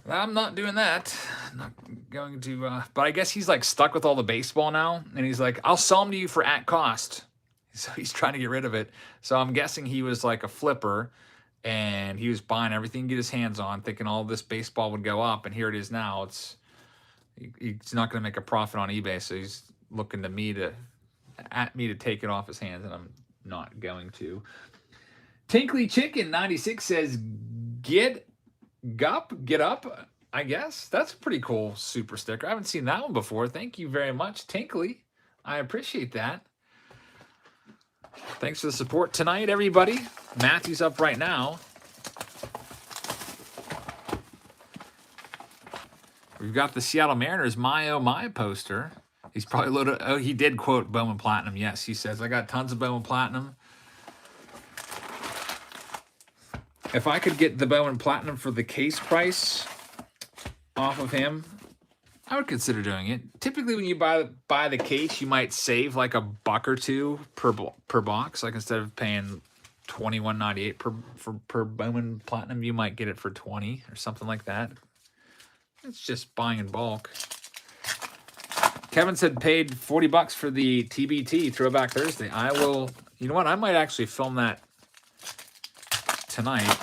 I'm not doing that. I'm not going to, but I guess he's like stuck with all the baseball now, and he's like, I'll sell them to you for at cost. So he's trying to get rid of it. So I'm guessing he was like a flipper, and he was buying everything he could get his hands on, thinking all this baseball would go up, and here it is now. He's not going to make a profit on eBay, so he's looking to me to take it off his hands, and I'm not going to. Tinkly Chicken 96 says, get up, I guess. That's a pretty cool super sticker. I haven't seen that one before. Thank you very much, Tinkly. I appreciate that. Thanks for the support tonight, everybody. Matthew's up right now. We've got the Seattle Mariners My Oh My poster. He's probably loaded. Oh, he did quote Bowman Platinum. Yes, he says, I got tons of Bowman Platinum. If I could get the Bowman Platinum for the case price off of him, I would consider doing it. Typically, when you buy the case, you might save like $1 or $2 per box. Like instead of paying $21.98 per Bowman Platinum, you might get it for $20 or something like that. It's just buying in bulk. Kevin said paid $40 for the TBT Throwback Thursday. I will. You know what? I might actually film that tonight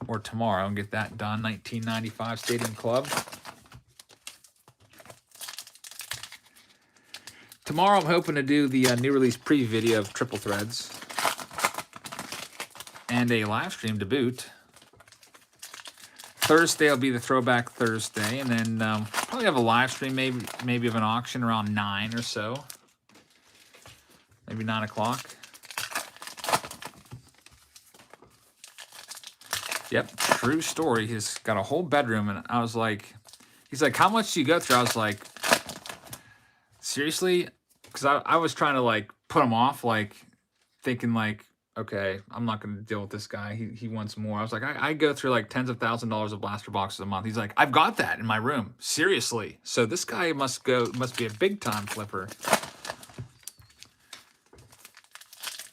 or tomorrow and get that done. 1995 Stadium Club. Tomorrow I'm hoping to do the new release preview video of Triple Threads and a live stream to boot. Thursday will be the Throwback Thursday, and then probably have a live stream maybe of an auction around 9 or so. Maybe 9 o'clock. Yep, true story. He's got a whole bedroom, and I was like, he's like, how much do you go through? I was like, seriously? Because I was trying to like put him off, like thinking like, okay, I'm not going to deal with this guy. He wants more. I was like, I go through like tens of thousands of dollars of blaster boxes a month. He's like, I've got that in my room. Seriously. So this guy must be a big time flipper.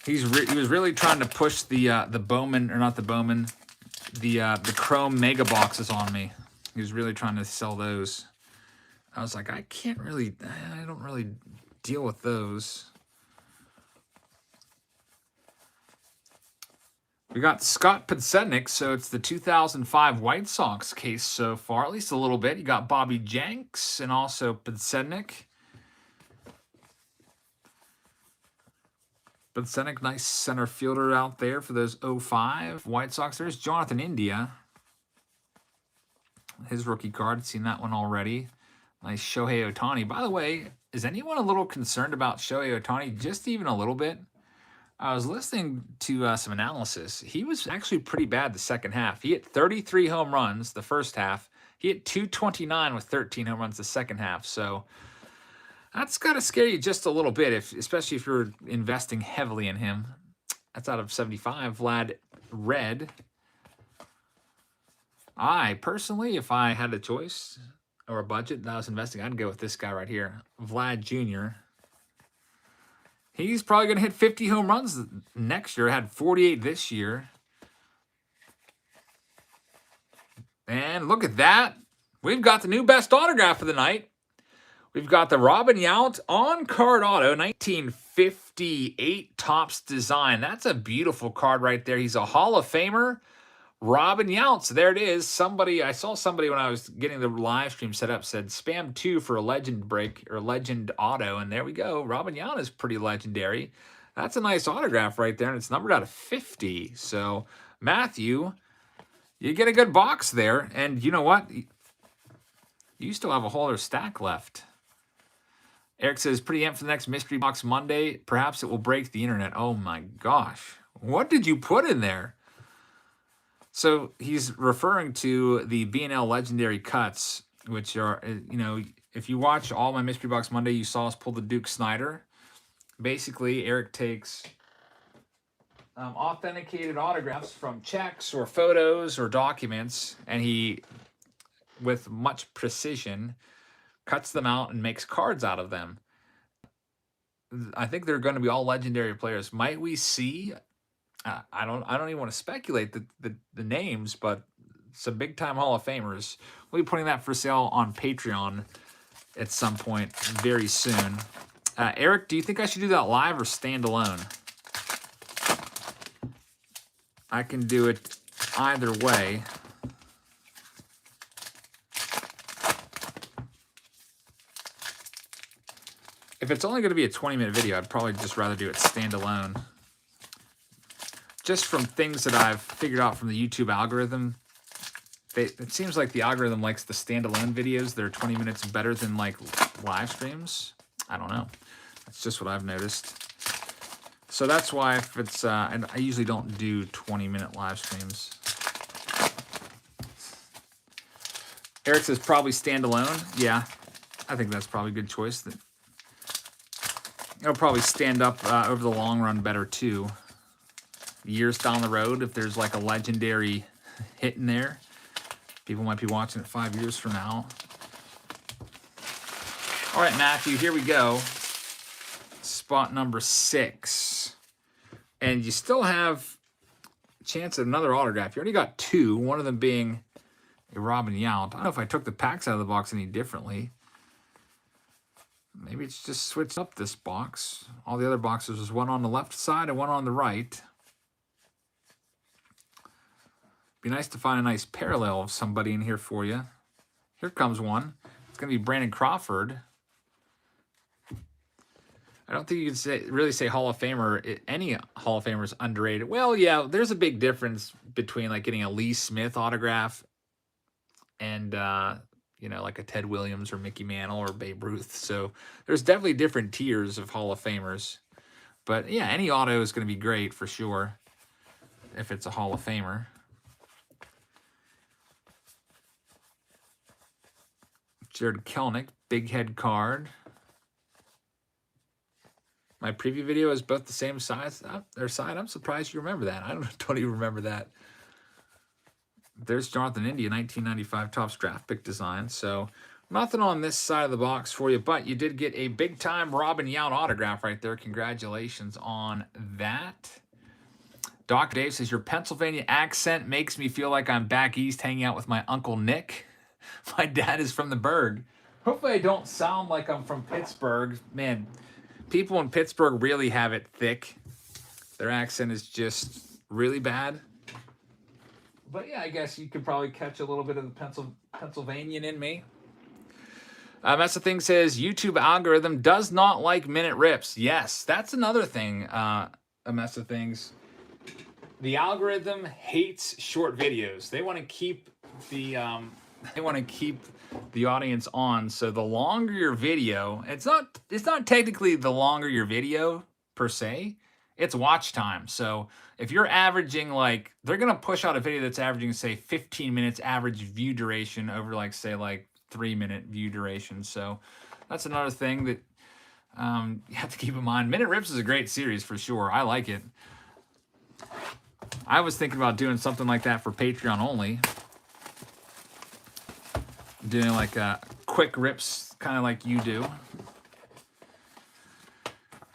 He was really trying to push the Bowman, or not the Bowman, the Chrome Mega boxes on me. He was really trying to sell those. I was like, I don't really deal with those. We got Scott Podsednik, so it's the 2005 White Sox case so far, at least a little bit. You got Bobby Jenks and also Podsednik. Podsednik, nice center fielder out there for those 05 White Sox. There's Jonathan India. His rookie card, seen that one already. Nice Shohei Ohtani. By the way, is anyone a little concerned about Shohei Ohtani? Just even a little bit? I was listening to some analysis. He was actually pretty bad the second half. He hit 33 home runs the first half. He hit 229 with 13 home runs the second half. So that's got to scare you just a little bit, especially if you're investing heavily in him. That's out of 75. Vlad Red. I personally, if I had a choice or a budget that I was investing, I'd go with this guy right here, Vlad Jr. He's probably going to hit 50 home runs next year. Had 48 this year. And look at that. We've got the new best autograph of the night. We've got the Robin Yount on-card auto, 1958 Topps design. That's a beautiful card right there. He's a Hall of Famer. Robin Yount. So there it is. I saw somebody when I was getting the live stream set up said spam 2 for a legend break or legend auto. And there we go. Robin Yount is pretty legendary. That's a nice autograph right there. And it's numbered out of 50. So Matthew, you get a good box there. And you know what? You still have a whole other stack left. Eric says, pretty amped for the next Mystery Box Monday. Perhaps it will break the internet. Oh my gosh. What did you put in there? So he's referring to the B&L Legendary Cuts, which are, you know, if you watch all my Mystery Box Monday, you saw us pull the Duke Snyder. Basically, Eric takes authenticated autographs from checks or photos or documents, and he, with much precision, cuts them out and makes cards out of them. I think they're going to be all legendary players. Might we see? I don't even want to speculate the names, but some big time Hall of Famers. We'll be putting that for sale on Patreon at some point very soon. Eric, do you think I should do that live or standalone? I can do it either way. If it's only going to be a 20-minute video, I'd probably just rather do it standalone. Just from things that I've figured out from the YouTube algorithm, it seems like the algorithm likes the standalone videos that are 20 minutes better than like live streams. I don't know. That's just what I've noticed. So that's why if it's, and I usually don't do 20-minute live streams. Eric says probably standalone. Yeah, I think that's probably a good choice. It'll probably stand up over the long run better too. Years down the road, if there's like a legendary hit in there, people might be watching it 5 years from now. All right, Matthew, here we go. Spot number 6. And you still have a chance at another autograph. You already got 2, one of them being a Robin Yount. I don't know if I took the packs out of the box any differently. Maybe it's just switched up this box. All the other boxes was one on the left side and one on the right. Be nice to find a nice parallel of somebody in here for you. Here comes one. It's going to be Brandon Crawford. I don't think you could really say Hall of Famer. Any Hall of Famer is underrated. Well, yeah, there's a big difference between like getting a Lee Smith autograph and you know, like a Ted Williams or Mickey Mantle or Babe Ruth. So there's definitely different tiers of Hall of Famers. But yeah, any auto is going to be great for sure if it's a Hall of Famer. Jared Kelnick, big head card. My preview video is both the same size. Their side. I'm surprised you remember that. I don't even remember that. There's Jonathan India, 1995 Topps draft pick design. So nothing on this side of the box for you, but you did get a big-time Robin Yount autograph right there. Congratulations on that. Doc Dave says, your Pennsylvania accent makes me feel like I'm back east hanging out with my Uncle Nick. My dad is from the Burgh. Hopefully I don't sound like I'm from Pittsburgh. Man, people in Pittsburgh really have it thick. Their accent is just really bad. But yeah, I guess you could probably catch a little bit of the Pennsylvanian in me. That's the thing, says YouTube algorithm does not like minute rips. Yes, that's another thing. A mess of things. The algorithm hates short videos. They want to keep the audience on. So the longer your video, it's not technically the longer your video per se. It's watch time. So if you're averaging, like, they're going to push out a video that's averaging, say, 15 minutes average view duration over, like, say, like 3-minute view duration. So that's another thing that you have to keep in mind. Minute Rips is a great series for sure. I like it. I was thinking about doing something like that for Patreon only. Doing like quick rips, kind of like you do.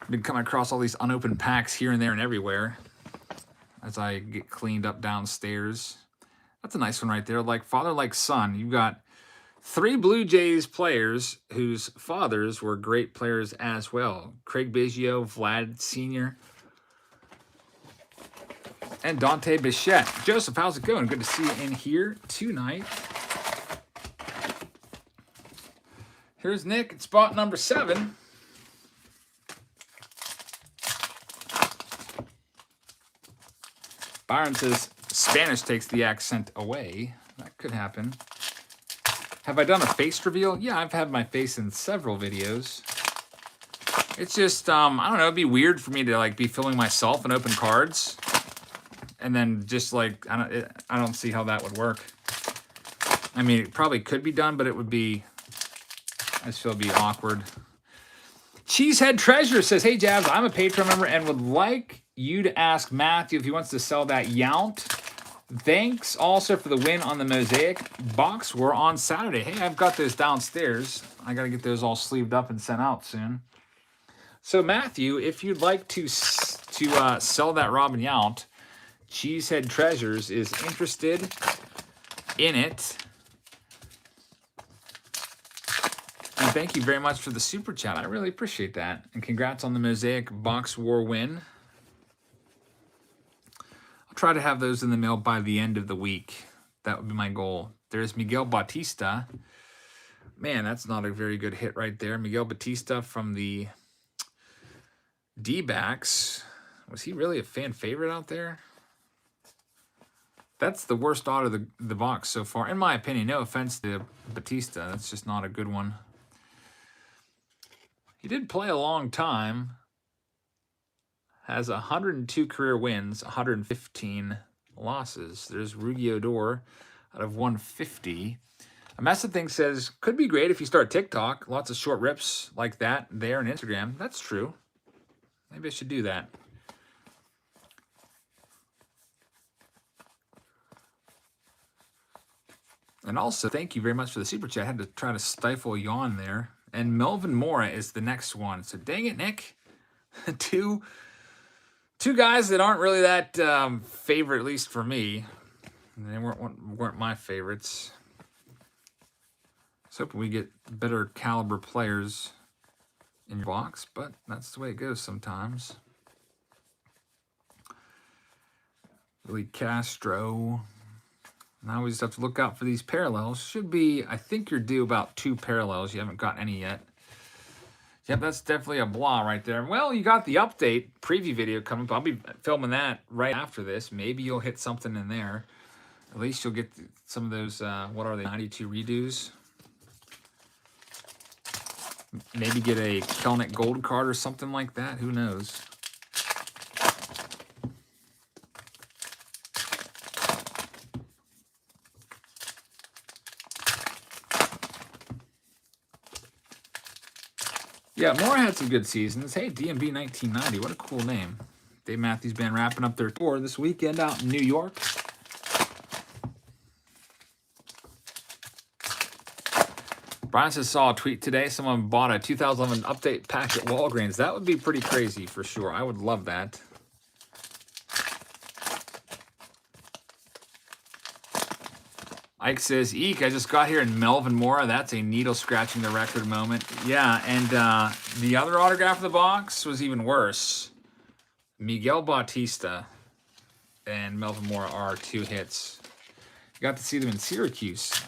Been coming across all these unopened packs here and there and everywhere as I get cleaned up downstairs. That's a nice one right there. Like father, like son. You've got 3 Blue Jays players whose fathers were great players as well. Craig Biggio, Vlad Sr., and Dante Bichette. Joseph, how's it going? Good to see you in here tonight. Here's Nick at spot number 7. Byron says Spanish takes the accent away. That could happen. Have I done a face reveal? Yeah, I've had my face in several videos. It's just, I don't know, it'd be weird for me to like be filming myself and open cards. And then just like, I don't see how that would work. I mean, it probably could be done, but it would be, I just feel it'd be awkward. Cheesehead Treasure says, hey, Jabs, I'm a Patreon member and would like you to ask Matthew if he wants to sell that Yount. Thanks also for the win on the Mosaic box war on Saturday. Hey, I've got those downstairs. I got to get those all sleeved up and sent out soon. So, Matthew, if you'd like to sell that Robin Yount, Cheesehead Treasures is interested in it. And thank you very much for the super chat. I really appreciate that. And congrats on the Mosaic box war win. I'll try to have those in the mail by the end of the week. That would be my goal. There's Miguel Bautista. Man, that's not a very good hit right there. Miguel Bautista from the D-backs. Was he really a fan favorite out there? That's the worst auto of the box so far. In my opinion, no offense to Bautista. That's just not a good one. He did play a long time. Has 102 career wins, 115 losses. There's Rugi Odor out of 150. A message thing says, could be great if you start TikTok. Lots of short rips like that there on Instagram. That's true. Maybe I should do that. And also, thank you very much for the super chat. I had to try to stifle a yawn there. And Melvin Mora is the next one. So dang it, Nick. Two guys that aren't really that favorite, at least for me. They weren't my favorites. So hoping we get better caliber players in your box, but that's the way it goes sometimes. Willie Castro. Now we just have to look out for these parallels. Should be, I think you're due about 2 parallels. You haven't got any yet. Yep, that's definitely a blah right there. Well, you got the update preview video coming up. I'll be filming that right after this. Maybe you'll hit something in there. At least you'll get some of those, what are they, 92 redos. Maybe get a Kelnick gold card or something like that. Who knows? Yeah, Mora had some good seasons. Hey, DMB 1990, what a cool name. Dave Matthews Band wrapping up their tour this weekend out in New York. Brian says, saw a tweet today. Someone bought a 2011 update pack at Walgreens. That would be pretty crazy for sure. I would love that. Ike says, eek, I just got here in Melvin Mora. That's a needle scratching the record moment. Yeah, and the other autograph of the box was even worse. Miguel Bautista and Melvin Mora are 2 hits. You got to see them in Syracuse.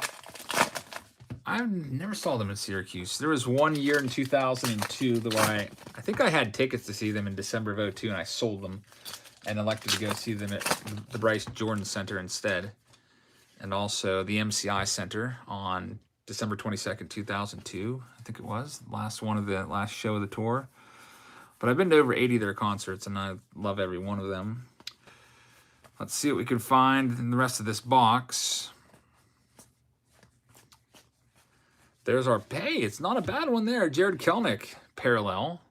I never saw them in Syracuse. There was one year in 2002 where I think I had tickets to see them in December of 2002, and I sold them and elected to go see them at the Bryce Jordan Center instead. And also the MCI Center on December 22nd, 2002, I think it was. Last show of the tour. But I've been to over 80 of their concerts, and I love every one of them. Let's see what we can find in the rest of this box. There's our pay. It's not a bad one there. Jared Kelnick parallel.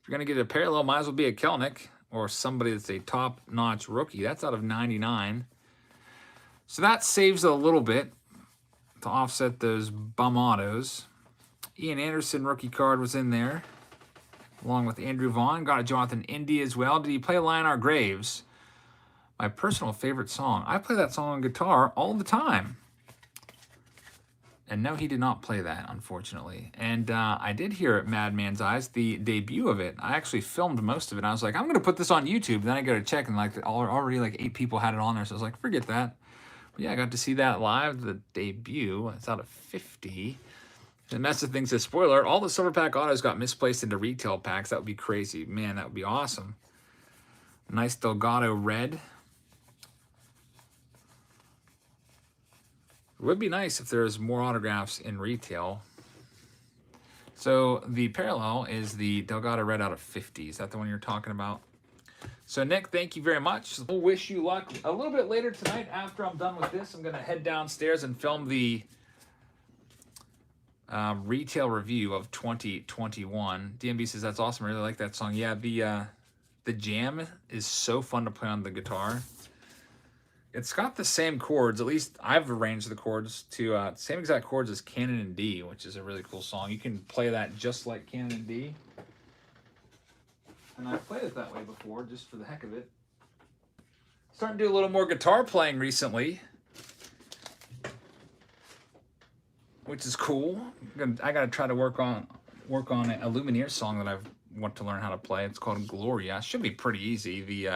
If you're going to get a parallel, might as well be a Kelnick or somebody that's a top-notch rookie. That's out of 99. So that saves a little bit to offset those bum autos. Ian Anderson rookie card was in there, along with Andrew Vaughn. Got a Jonathan Indy as well. Did he play Lion Our Graves? My personal favorite song. I play that song on guitar all the time. And no, he did not play that, unfortunately. And I did hear at Madman's Eyes, the debut of it. I actually filmed most of it. I was like, I'm going to put this on YouTube. And then I go to check, and already 8 people had it on there. So I was like, forget that. But yeah, I got to see that live, the debut. It's out of 50. And that's the thing, says, spoiler, all the silver pack autos got misplaced into retail packs. That would be crazy. Man, that would be awesome. Nice Delgado red. It would be nice if there was more autographs in retail. So the parallel is the Delgado red out of 50. Is that the one you're talking about? So Nick, thank you very much. We'll wish you luck. A little bit later tonight, after I'm done with this, I'm going to head downstairs and film the retail review of 2021. DMB says, that's awesome. I really like that song. Yeah, the jam is so fun to play on the guitar. It's got the same chords, at least I've arranged the chords to same exact chords as Canon in D, which is a really cool song. You can play that just like Canon in D. And I've played it that way before, just for the heck of it. Starting to do a little more guitar playing recently, which is cool. I got to try to work on a Lumineer song that I want to learn how to play. It's called Gloria. It should be pretty easy.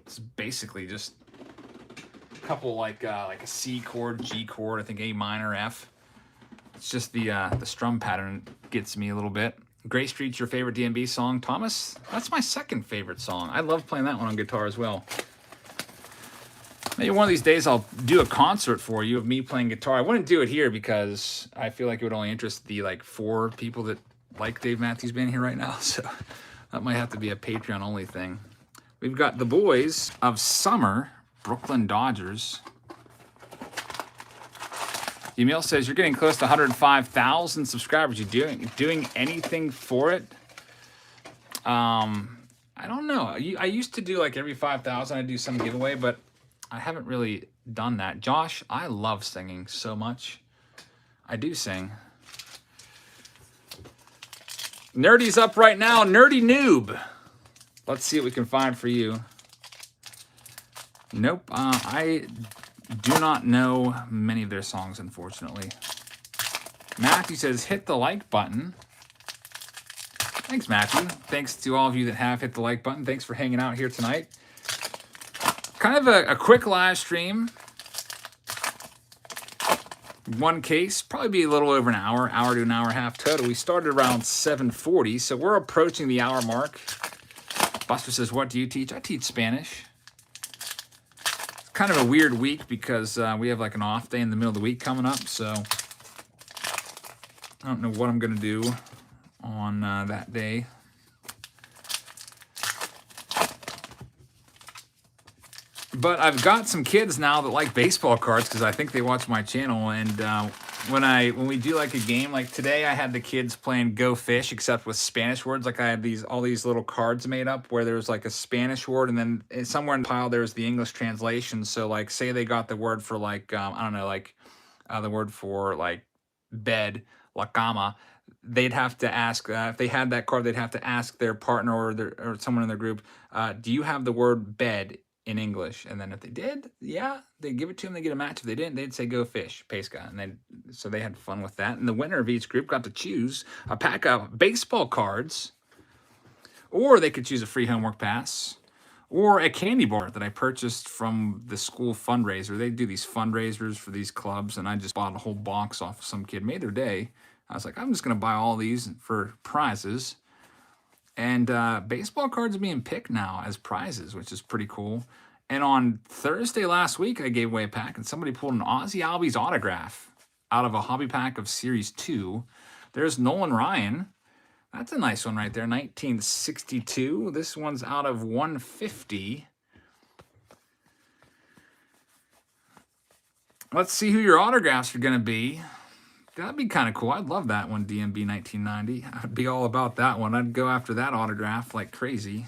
It's basically just couple like a C chord, G chord, I think A minor, F. It's just the strum pattern gets me a little bit. Gray Street's your favorite DMB song, Thomas? That's my second favorite song. I love playing that one on guitar as well. Maybe one of these days I'll do a concert for you of me playing guitar. I wouldn't do it here because I feel like it would only interest the 4 people that like Dave Matthews Band here right now. So that might have to be a Patreon only thing. We've got the boys of Summer, Brooklyn Dodgers. Emil says, you're getting close to 105,000 subscribers. You doing anything for it? I don't know. I used to do like every 5,000 I'd do some giveaway, but I haven't really done that. Josh, I love singing so much. I do sing. Nerdy's up right now. Nerdy Noob. Let's see what we can find for you. Nope, I do not know many of their songs, unfortunately. Matthew says, hit the like button. Thanks, Matthew. Thanks to all of you that have hit the like button. Thanks for hanging out here tonight. Kind of a quick live stream. One case, probably be a little over an hour to an hour and a half total. We started around 7:40, so we're approaching the hour mark. Buster says, what do you teach? I teach Spanish. Kind of a weird week because we have like an off day in the middle of the week coming up, so I don't know what I'm going to do on that day. But I've got some kids now that like baseball cards because I think they watch my channel, and when we do like a game, like today I had the kids playing Go Fish, except with Spanish words. Like I had all these little cards made up where there's like a Spanish word, and then somewhere in the pile there's the English translation. So like, say they got the word for like, I don't know, like the word for like bed, la cama, they'd have to ask, if they had that card, they'd have to ask their partner or someone in their group, do you have the word bed in English? And then if they did, yeah, they give it to them, they get a match. If they didn't, they'd say Go Fish, Pesca. And so they had fun with that. And the winner of each group got to choose a pack of baseball cards, or they could choose a free homework pass, or a candy bar that I purchased from the school fundraiser. They do these fundraisers for these clubs, and I just bought a whole box off of some kid. Made their day. I was like, I'm just going to buy all these for prizes. And baseball cards are being picked now as prizes, which is pretty cool. And on Thursday last week, I gave away a pack, and somebody pulled an Ozzy Albies autograph out of a hobby pack of Series 2. There's Nolan Ryan. That's a nice one right there, 1962. This one's out of 150. Let's see who your autographs are going to be. That'd be kind of cool. I'd love that one, DMB 1990. I'd be all about that one. I'd go after that autograph like crazy.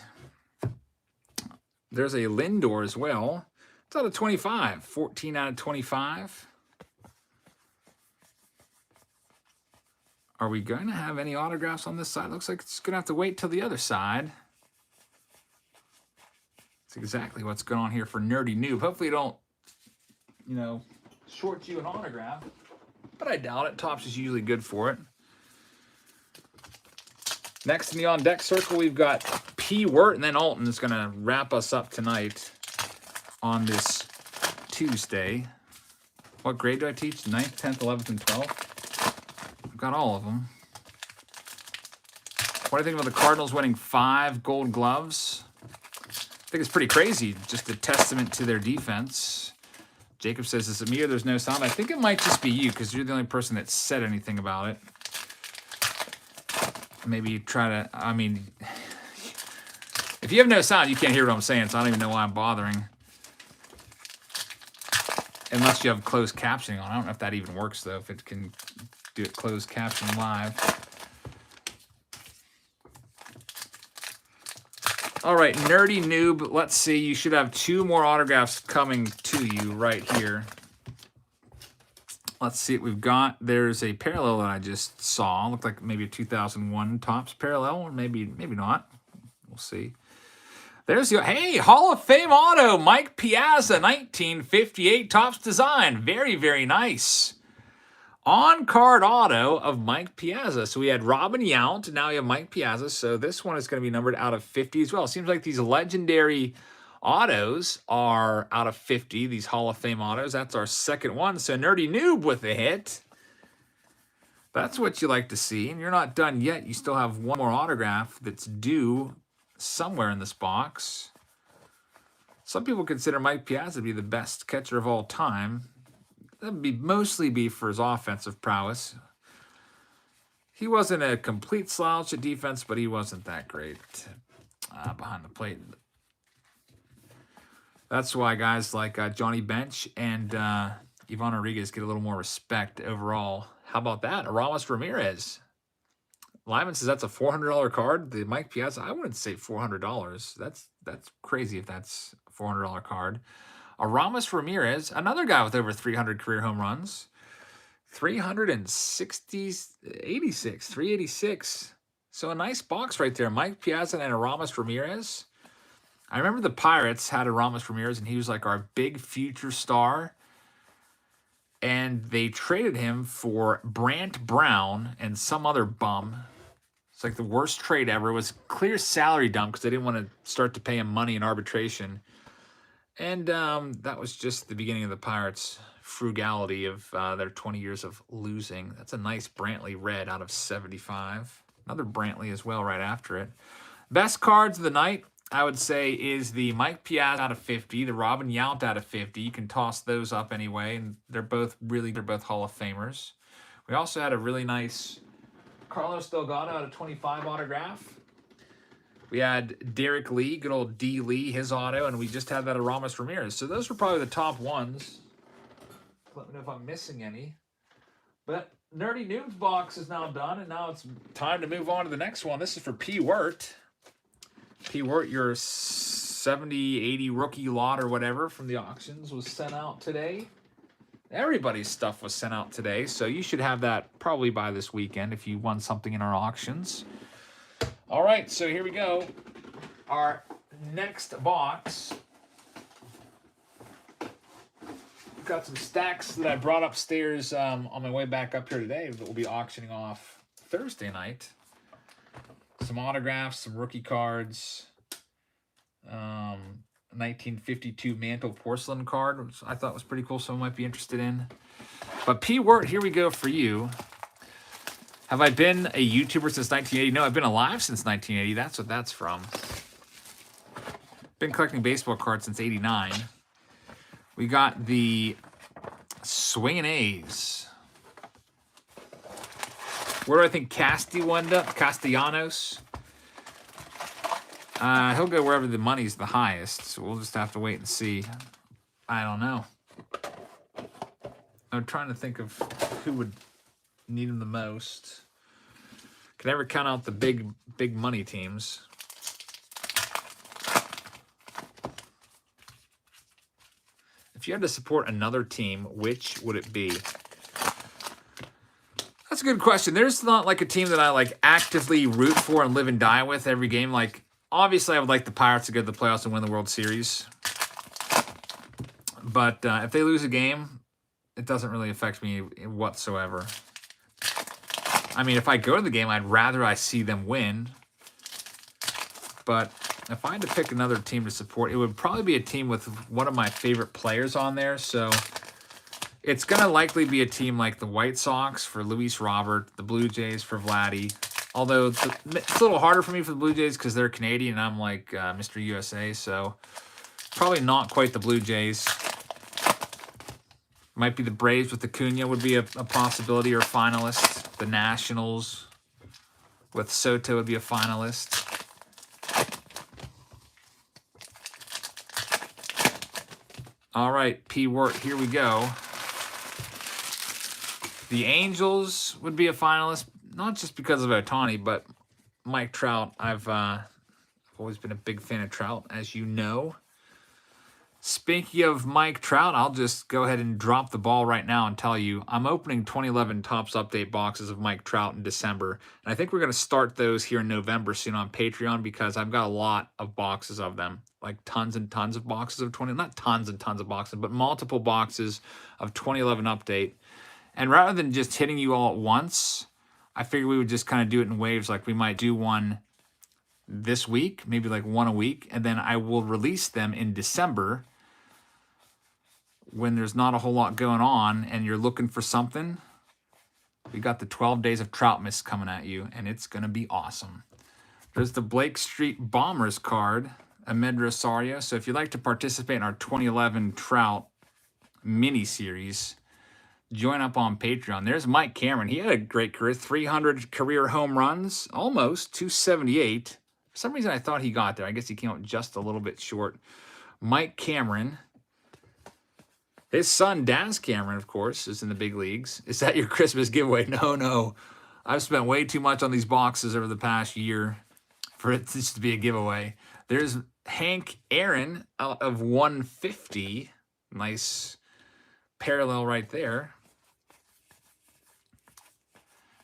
There's a Lindor as well. It's out of 25. 14 out of 25. Are we going to have any autographs on this side? Looks like it's going to have to wait till the other side. That's exactly what's going on here for Nerdy Noob. Hopefully you don't, short you an autograph. But I doubt it. Topps is usually good for it. Next in the on deck circle, we've got P. Wirt, and then Alton is going to wrap us up tonight on this Tuesday. What grade do I teach? 9th, 10th, 11th, and 12th? I've got all of them. What do you think about the Cardinals winning 5 Gold Gloves? I think it's pretty crazy. Just a testament to their defense. Jacob says, is it me or there's no sound? I think it might just be you because you're the only person that said anything about it. Maybe try to, if you have no sound, you can't hear what I'm saying, so I don't even know why I'm bothering. Unless you have closed captioning on. I don't know if that even works, though, if it can do it closed caption live. All right, Nerdy Noob. Let's see. You should have 2 more autographs coming to you right here. Let's see what we've got. There's a parallel that I just saw. Looked like maybe a 2001 Topps parallel, or maybe not. We'll see. There's the, hey, Hall of Fame auto, Mike Piazza, 1958 Topps design. Very, very nice. On-card auto of Mike Piazza. So we had Robin Yount, now we have Mike Piazza. So this one is going to be numbered out of 50 as well. Seems like these legendary autos are out of 50, these Hall of Fame autos. That's our second one. So Nerdy Noob with a hit. That's what you like to see. And you're not done yet. You still have one more autograph that's due somewhere in this box. Some people consider Mike Piazza to be the best catcher of all time. That would mostly be for his offensive prowess. He wasn't a complete slouch at defense, but he wasn't that great behind the plate. That's why guys like Johnny Bench and Ivan Rodriguez get a little more respect overall. How about that? Aramis Ramirez. Lyman says that's a $400 card. The Mike Piazza, I wouldn't say $400. That's crazy if that's a $400 card. Aramis Ramirez, another guy with over 300 career home runs. 386. So a nice box right there. Mike Piazza and Aramis Ramirez. I remember the Pirates had Aramis Ramirez, and he was like our big future star. And they traded him for Brant Brown and some other bum. It's like the worst trade ever. It was clear salary dump because they didn't want to start to pay him money in arbitration. And that was just the beginning of the Pirates' frugality of their 20 years of losing. That's a nice Brantley red out of 75. Another Brantley as well right after it. Best cards of the night, I would say, is the Mike Piazza out of 50, the Robin Yount out of 50. You can toss those up anyway, and they're both Hall of Famers. We also had a really nice Carlos Delgado out of 25 autograph. We had Derek Lee, good old D. Lee, his auto, and we just had that Aramis Ramirez. So those were probably the top ones. Let me know if I'm missing any. But Nerdy Noob's box is now done, and now it's time to move on to the next one. This is for P. Wirt. P. Wirt, your 70, 80 rookie lot or whatever from the auctions was sent out today. Everybody's stuff was sent out today, so you should have that probably by this weekend if you won something in our auctions. All right, so here we go. Our next box. We've got some stacks that I brought upstairs on my way back up here today that we'll be auctioning off Thursday night. Some autographs, some rookie cards. 1952 Mantle Porcelain card, which I thought was pretty cool. Someone might be interested in. But P. Wirt, here we go for you. Have I been a YouTuber since 1980? No, I've been alive since 1980. That's what that's from. Been collecting baseball cards since 89. We got the Swingin' A's. Where do I think Casty will end up? Castellanos. He'll go wherever the money's the highest, so we'll just have to wait and see. I don't know. I'm trying to think of who would need him the most. Can never count out the big money teams. If you had to support another team, which would it be? That's a good question. There's not like a team that I like actively root for and live and die with every game. Like, obviously I would like the Pirates to go to the playoffs and win the World Series. But if they lose a game, it doesn't really affect me whatsoever. I mean, if I go to the game, I'd rather I see them win. But if I had to pick another team to support, it would probably be a team with one of my favorite players on there. So it's going to likely be a team like the White Sox for Luis Robert, the Blue Jays for Vladdy. Although it's a little harder for me for the Blue Jays because they're Canadian and I'm like Mr. USA. So probably not quite the Blue Jays. Might be the Braves with Acuna would be a possibility or a finalist. The Nationals with Soto would be a finalist. All right, P. Wirt, here we go. The Angels would be a finalist, not just because of Ohtani, but Mike Trout. I've always been a big fan of Trout, as you know. Speaking of Mike Trout, I'll just go ahead and drop the ball right now and tell you I'm opening 2011 Topps Update boxes of Mike Trout in December. And I think we're going to start those here in November soon on Patreon because I've got a lot of boxes of them. Like tons and tons of boxes of not tons and tons of boxes, but multiple boxes of 2011 Update. And rather than just hitting you all at once, I figured we would just kind of do it in waves. Like we might do one this week, maybe like one a week. And then I will release them in December when there's not a whole lot going on and you're looking for something. We got the 12 Days of Troutmas coming at you, and it's going to be awesome. There's the Blake Street Bombers card, Ahmed Rosario. So if you'd like to participate in our 2011 Trout mini-series, join up on Patreon. There's Mike Cameron. He had a great career, 300 career home runs, almost 278. For some reason, I thought he got there. I guess he came out just a little bit short. Mike Cameron. His son, Daz Cameron, of course, is in the big leagues. Is that your Christmas giveaway? No. I've spent way too much on these boxes over the past year for it just to be a giveaway. There's Hank Aaron of 150. Nice parallel right there.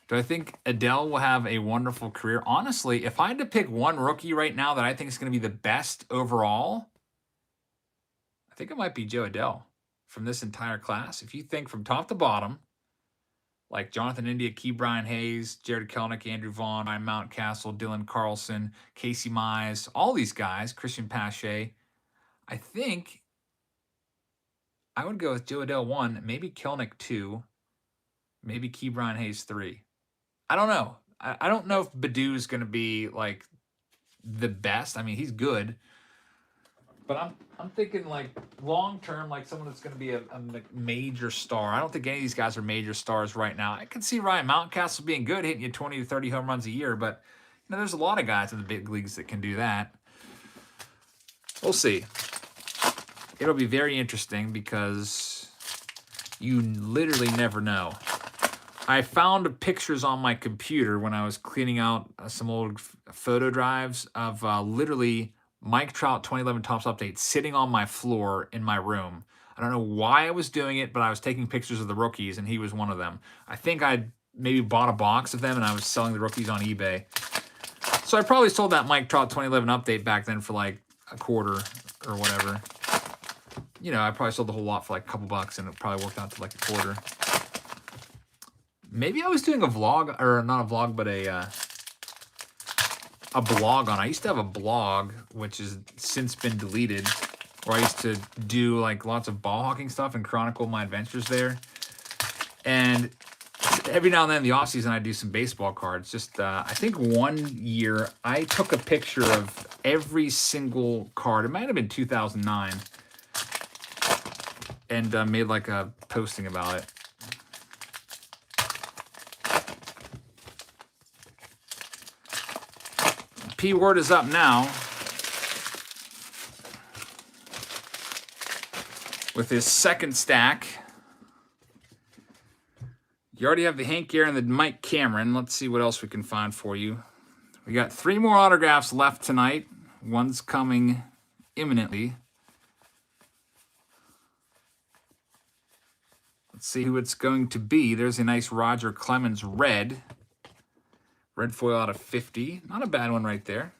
Do I think Adele will have a wonderful career? Honestly, if I had to pick one rookie right now that I think is going to be the best overall, I think it might be Joe Adele. From this entire class, if you think from top to bottom, like Jonathan India, Key Brian Hayes, Jared Kelnick, Andrew Vaughn, Ryan Mountcastle, Dylan Carlson, Casey Mize, all these guys, Christian Pache, I think I would go with Joe Adele 1, maybe Kelnick 2, maybe Key Brian Hayes 3. I don't know. I don't know if Badu's going to be like the best. I mean, he's good. But I'm thinking like long term, like someone that's going to be a major star. I don't think any of these guys are major stars right now. I can see Ryan Mountcastle being good, hitting you 20 to 30 home runs a year. But you know, there's a lot of guys in the big leagues that can do that. We'll see. It'll be very interesting because you literally never know. I found pictures on my computer when I was cleaning out some old photo drives of literally Mike Trout 2011 Topps Update sitting on my floor in my room. I don't know why I was doing it, but I was taking pictures of the rookies, and he was one of them. I think I'd maybe bought a box of them, and I was selling the rookies on eBay. So I probably sold that Mike Trout 2011 Update back then for like a quarter or whatever. You know, I probably sold the whole lot for like a couple bucks, and it probably worked out to like a quarter. Maybe I was doing a vlog, or not a vlog, but a blog on. I used to have a blog, which has since been deleted, where I used to do like lots of ball hawking stuff and chronicle my adventures there. And every now and then in the off season, I do some baseball cards. Just I think one year I took a picture of every single card. It might have been 2009, and made like a posting about it. P-Word is up now with his second stack. You already have the Hank Aaron and the Mike Cameron. Let's see what else we can find for you. We got 3 more autographs left tonight. One's coming imminently. Let's see who it's going to be. There's a nice Roger Clemens red. Red foil out of 50. Not a bad one right there.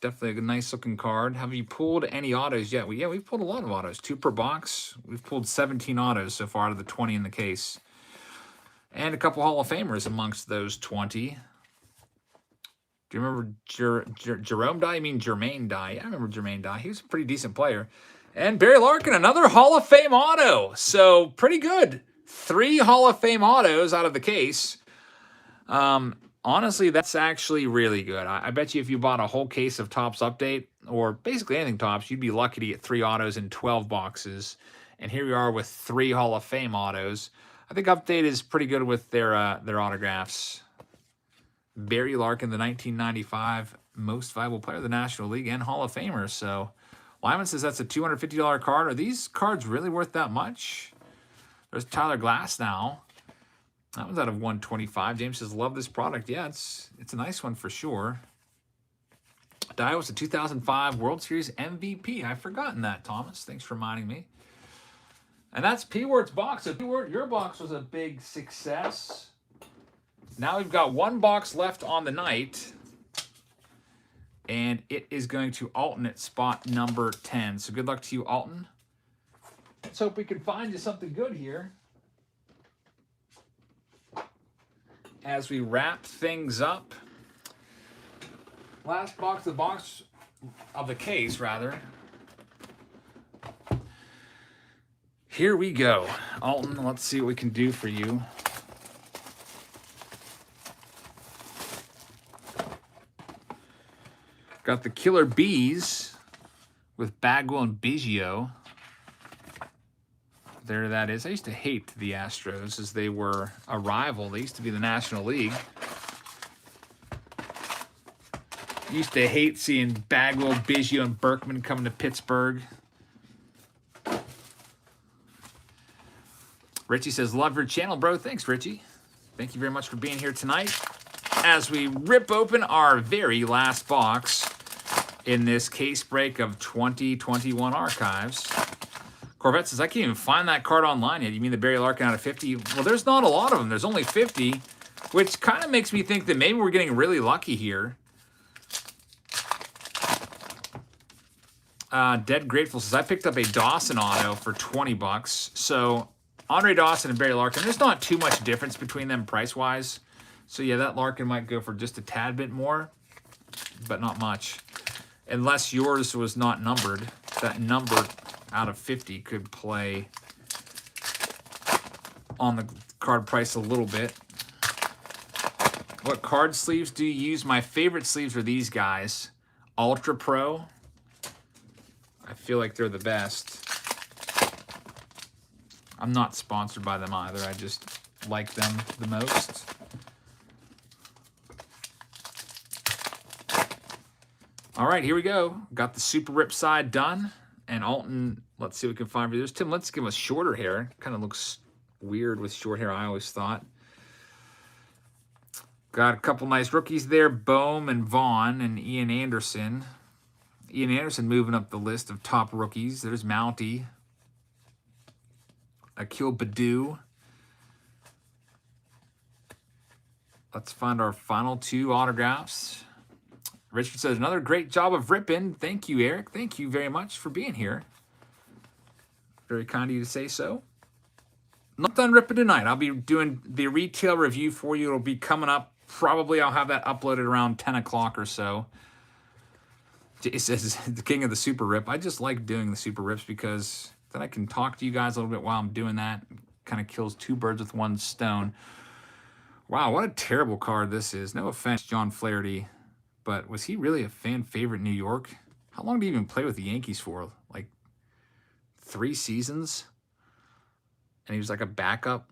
Definitely a nice looking card. Have you pulled any autos yet? Well, yeah, we've pulled a lot of autos. 2 per box. We've pulled 17 autos so far out of the 20 in the case. And a couple Hall of Famers amongst those 20. Do you remember Jerome Dye? You mean Jermaine Dye? Yeah, I remember Jermaine Dye. He was a pretty decent player. And Barry Larkin, another Hall of Fame auto. So pretty good. 3 Hall of Fame autos out of the case. Honestly, that's actually really good. I bet you if you bought a whole case of Topps Update, or basically anything Topps, you'd be lucky to get 3 autos in 12 boxes. And here we are with 3 Hall of Fame autos. I think Update is pretty good with their autographs. Barry Larkin, the 1995 most valuable player of the National League and Hall of Famer. So Lyman says that's a $250 card. Are these cards really worth that much? There's Tyler Glass now. That one's out of 125. James says, love this product. Yeah, it's a nice one for sure. Dio was a 2005 World Series MVP. I've forgotten that, Thomas. Thanks for reminding me. And that's P-Word's box. So P-Word, your box was a big success. Now we've got one box left on the night. And it is going to Alton at spot number 10. So good luck to you, Alton. Let's hope we can find you something good here. As we wrap things up. Last box of the case, rather. Here we go. Alton, let's see what we can do for you. Got the Killer Bees with Bagwell and Biggio. There that is. I used to hate the Astros as they were a rival. They used to be the National League. Used to hate seeing Bagwell, Biggio, and Berkman coming to Pittsburgh. Richie says, love your channel, bro. Thanks, Richie. Thank you very much for being here tonight. As we rip open our very last box in this case break of 2021 archives. Corvette says, I can't even find that card online yet. You mean the Barry Larkin out of 50? Well, there's not a lot of them. There's only 50, which kind of makes me think that maybe we're getting really lucky here. Dead Grateful says, I picked up a Dawson auto for 20 bucks. So Andre Dawson and Barry Larkin, there's not too much difference between them price-wise. So yeah, that Larkin might go for just a tad bit more, but not much. Unless yours was not numbered. That number out of 50 could play on the card price a little bit. What card sleeves do you use? My favorite sleeves are these guys. Ultra Pro. I feel like they're the best. I'm not sponsored by them either. I just like them the most. All right, here we go. Got the Super Rip side done. And Alton, let's see what we can find for this. Tim, let's give him a shorter hair. Kind of looks weird with short hair, I always thought. Got a couple nice rookies there. Bohm and Vaughn and Ian Anderson. Ian Anderson moving up the list of top rookies. There's Mountie. Akil Baddoo. Let's find our final two autographs. Richard says, another great job of ripping. Thank you, Eric. Thank you very much for being here. Very kind of you to say so. Not done ripping tonight. I'll be doing the retail review for you. It'll be coming up. Probably I'll have that uploaded around 10 o'clock or so. Jay says, the king of the super rip. I just like doing the super rips because then I can talk to you guys a little bit while I'm doing that. Kind of kills two birds with one stone. Wow, what a terrible card this is. No offense, John Flaherty. But was he really a fan favorite in New York? How long did he even play with the Yankees for? Like 3 seasons? And he was like a backup?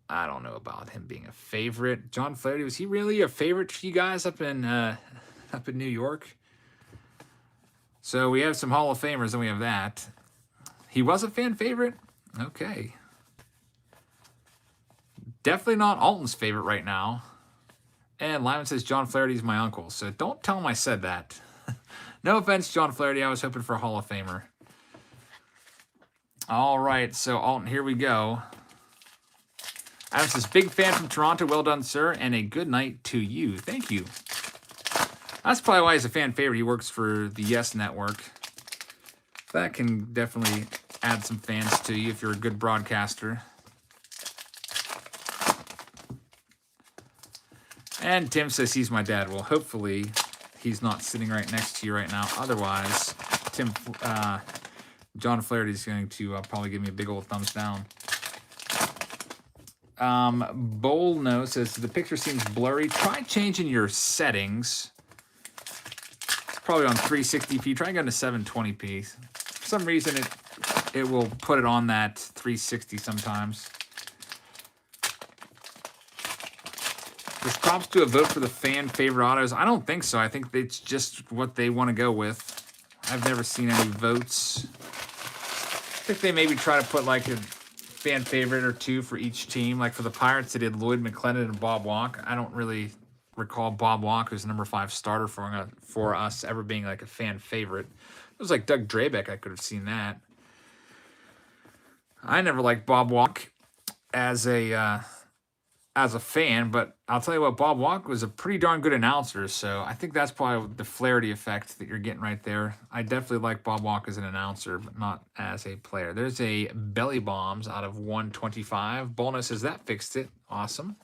I don't know about him being a favorite. John Flaherty, was he really a favorite for you guys up in New York? So we have some Hall of Famers, and we have that. He was a fan favorite? Okay. Definitely not Alton's favorite right now. And Lyman says, John Flaherty's my uncle. So don't tell him I said that. No offense, John Flaherty. I was hoping for a Hall of Famer. All right, so Alton, here we go. Adam says, big fan from Toronto. Well done, sir. And a good night to you. Thank you. That's probably why he's a fan favorite. He works for the Yes Network. That can definitely add some fans to you if you're a good broadcaster. And Tim says he's my dad. Well, hopefully he's not sitting right next to you right now. Otherwise, John Flaherty is going to probably give me a big old thumbs down. Bolno says, the picture seems blurry. Try changing your settings. It's probably on 360p. Try going to 720p. For some reason, it will put it on that 360 sometimes. Does Props do a vote for the fan favorite autos? I don't think so. I think it's just what they want to go with. I've never seen any votes. I think they maybe try to put like fan favorite or two for each team. Like for the Pirates, they did Lloyd McClendon and Bob Walk. I don't really recall Bob Walk, who's the number 5 starter for us, ever being like a fan favorite. It was like Doug Drabeck. I could have seen that. I never liked Bob Walk as a fan, but I'll tell you what, Bob Walk was a pretty darn good announcer, so I think that's probably the Flaherty effect that you're getting right there. I definitely like Bob Walk as an announcer, but not as a player. There's a Belly Bombs out of 125. Bonus says that fixed it. Awesome.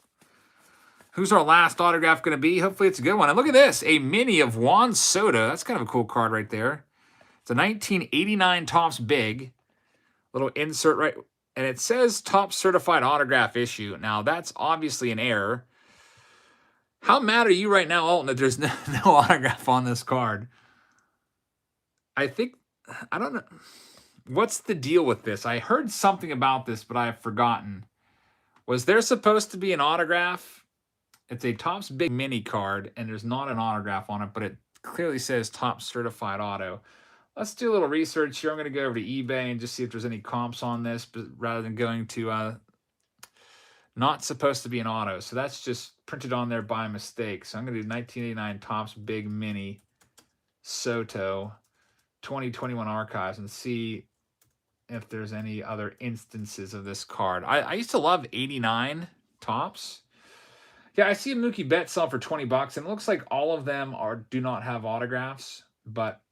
Who's our last autograph going to be? Hopefully it's a good one. And look at this, a mini of Juan Soto. That's kind of a cool card right there. It's a 1989 Topps Big. Little insert right, and it says Top Certified Autograph Issue. Now, that's obviously an error. How mad are you right now, Alton, that there's no autograph on this card? I don't know. What's the deal with this? I heard something about this, but I have forgotten. Was there supposed to be an autograph? It's a Topps Big Mini card, and there's not an autograph on it, but it clearly says Top Certified Auto. Let's do a little research here. I'm going to go over to eBay and just see if there's any comps on this, but rather than going to not supposed to be an auto. So that's just printed on there by mistake. So I'm going to do 1989 Topps Big Mini Soto 2021 Archives and see if there's any other instances of this card. I used to love 89 Topps. Yeah, I see a Mookie Betts sell for $20, and it looks like all of them do not have autographs, but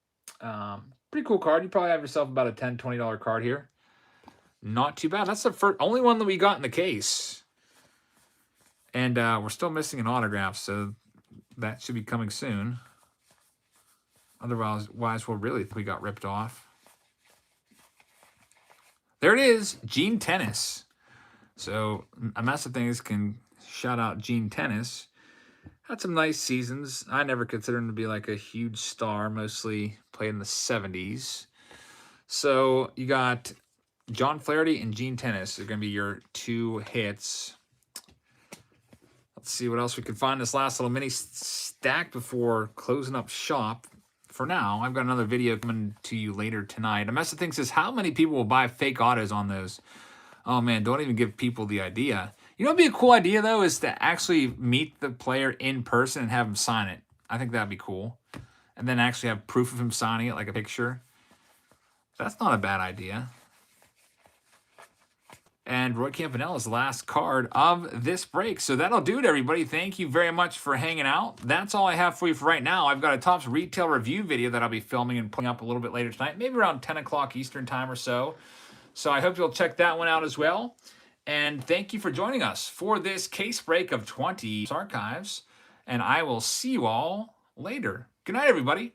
pretty cool card. You probably have yourself about a $10, $20 card here. Not too bad. That's the only one that we got in the case. And we're still missing an autograph, so that should be coming soon. Otherwise, we'll really think we got ripped off. There it is, Gene Tennis. So a mess of things can shout out Gene Tennis. Had some nice seasons. I never considered him to be like a huge star, mostly played in the 70s. So you got John Flaherty and Gene Tennis are going to be your 2 hits. Let's see what else we can find this last little mini stack before closing up shop. For now, I've got another video coming to you later tonight. A mess of things is how many people will buy fake autos on those? Oh man, don't even give people the idea. You know what would be a cool idea, though, is to actually meet the player in person and have him sign it. I think that would be cool. And then actually have proof of him signing it, like a picture. That's not a bad idea. And Roy Campanella's last card of this break. So that'll do it, everybody. Thank you very much for hanging out. That's all I have for you for right now. I've got a Topps retail review video that I'll be filming and putting up a little bit later tonight, maybe around 10 o'clock Eastern time or so. So I hope you'll check that one out as well. And thank you for joining us for this case break of 20 archives. And I will see you all later. Good night, everybody.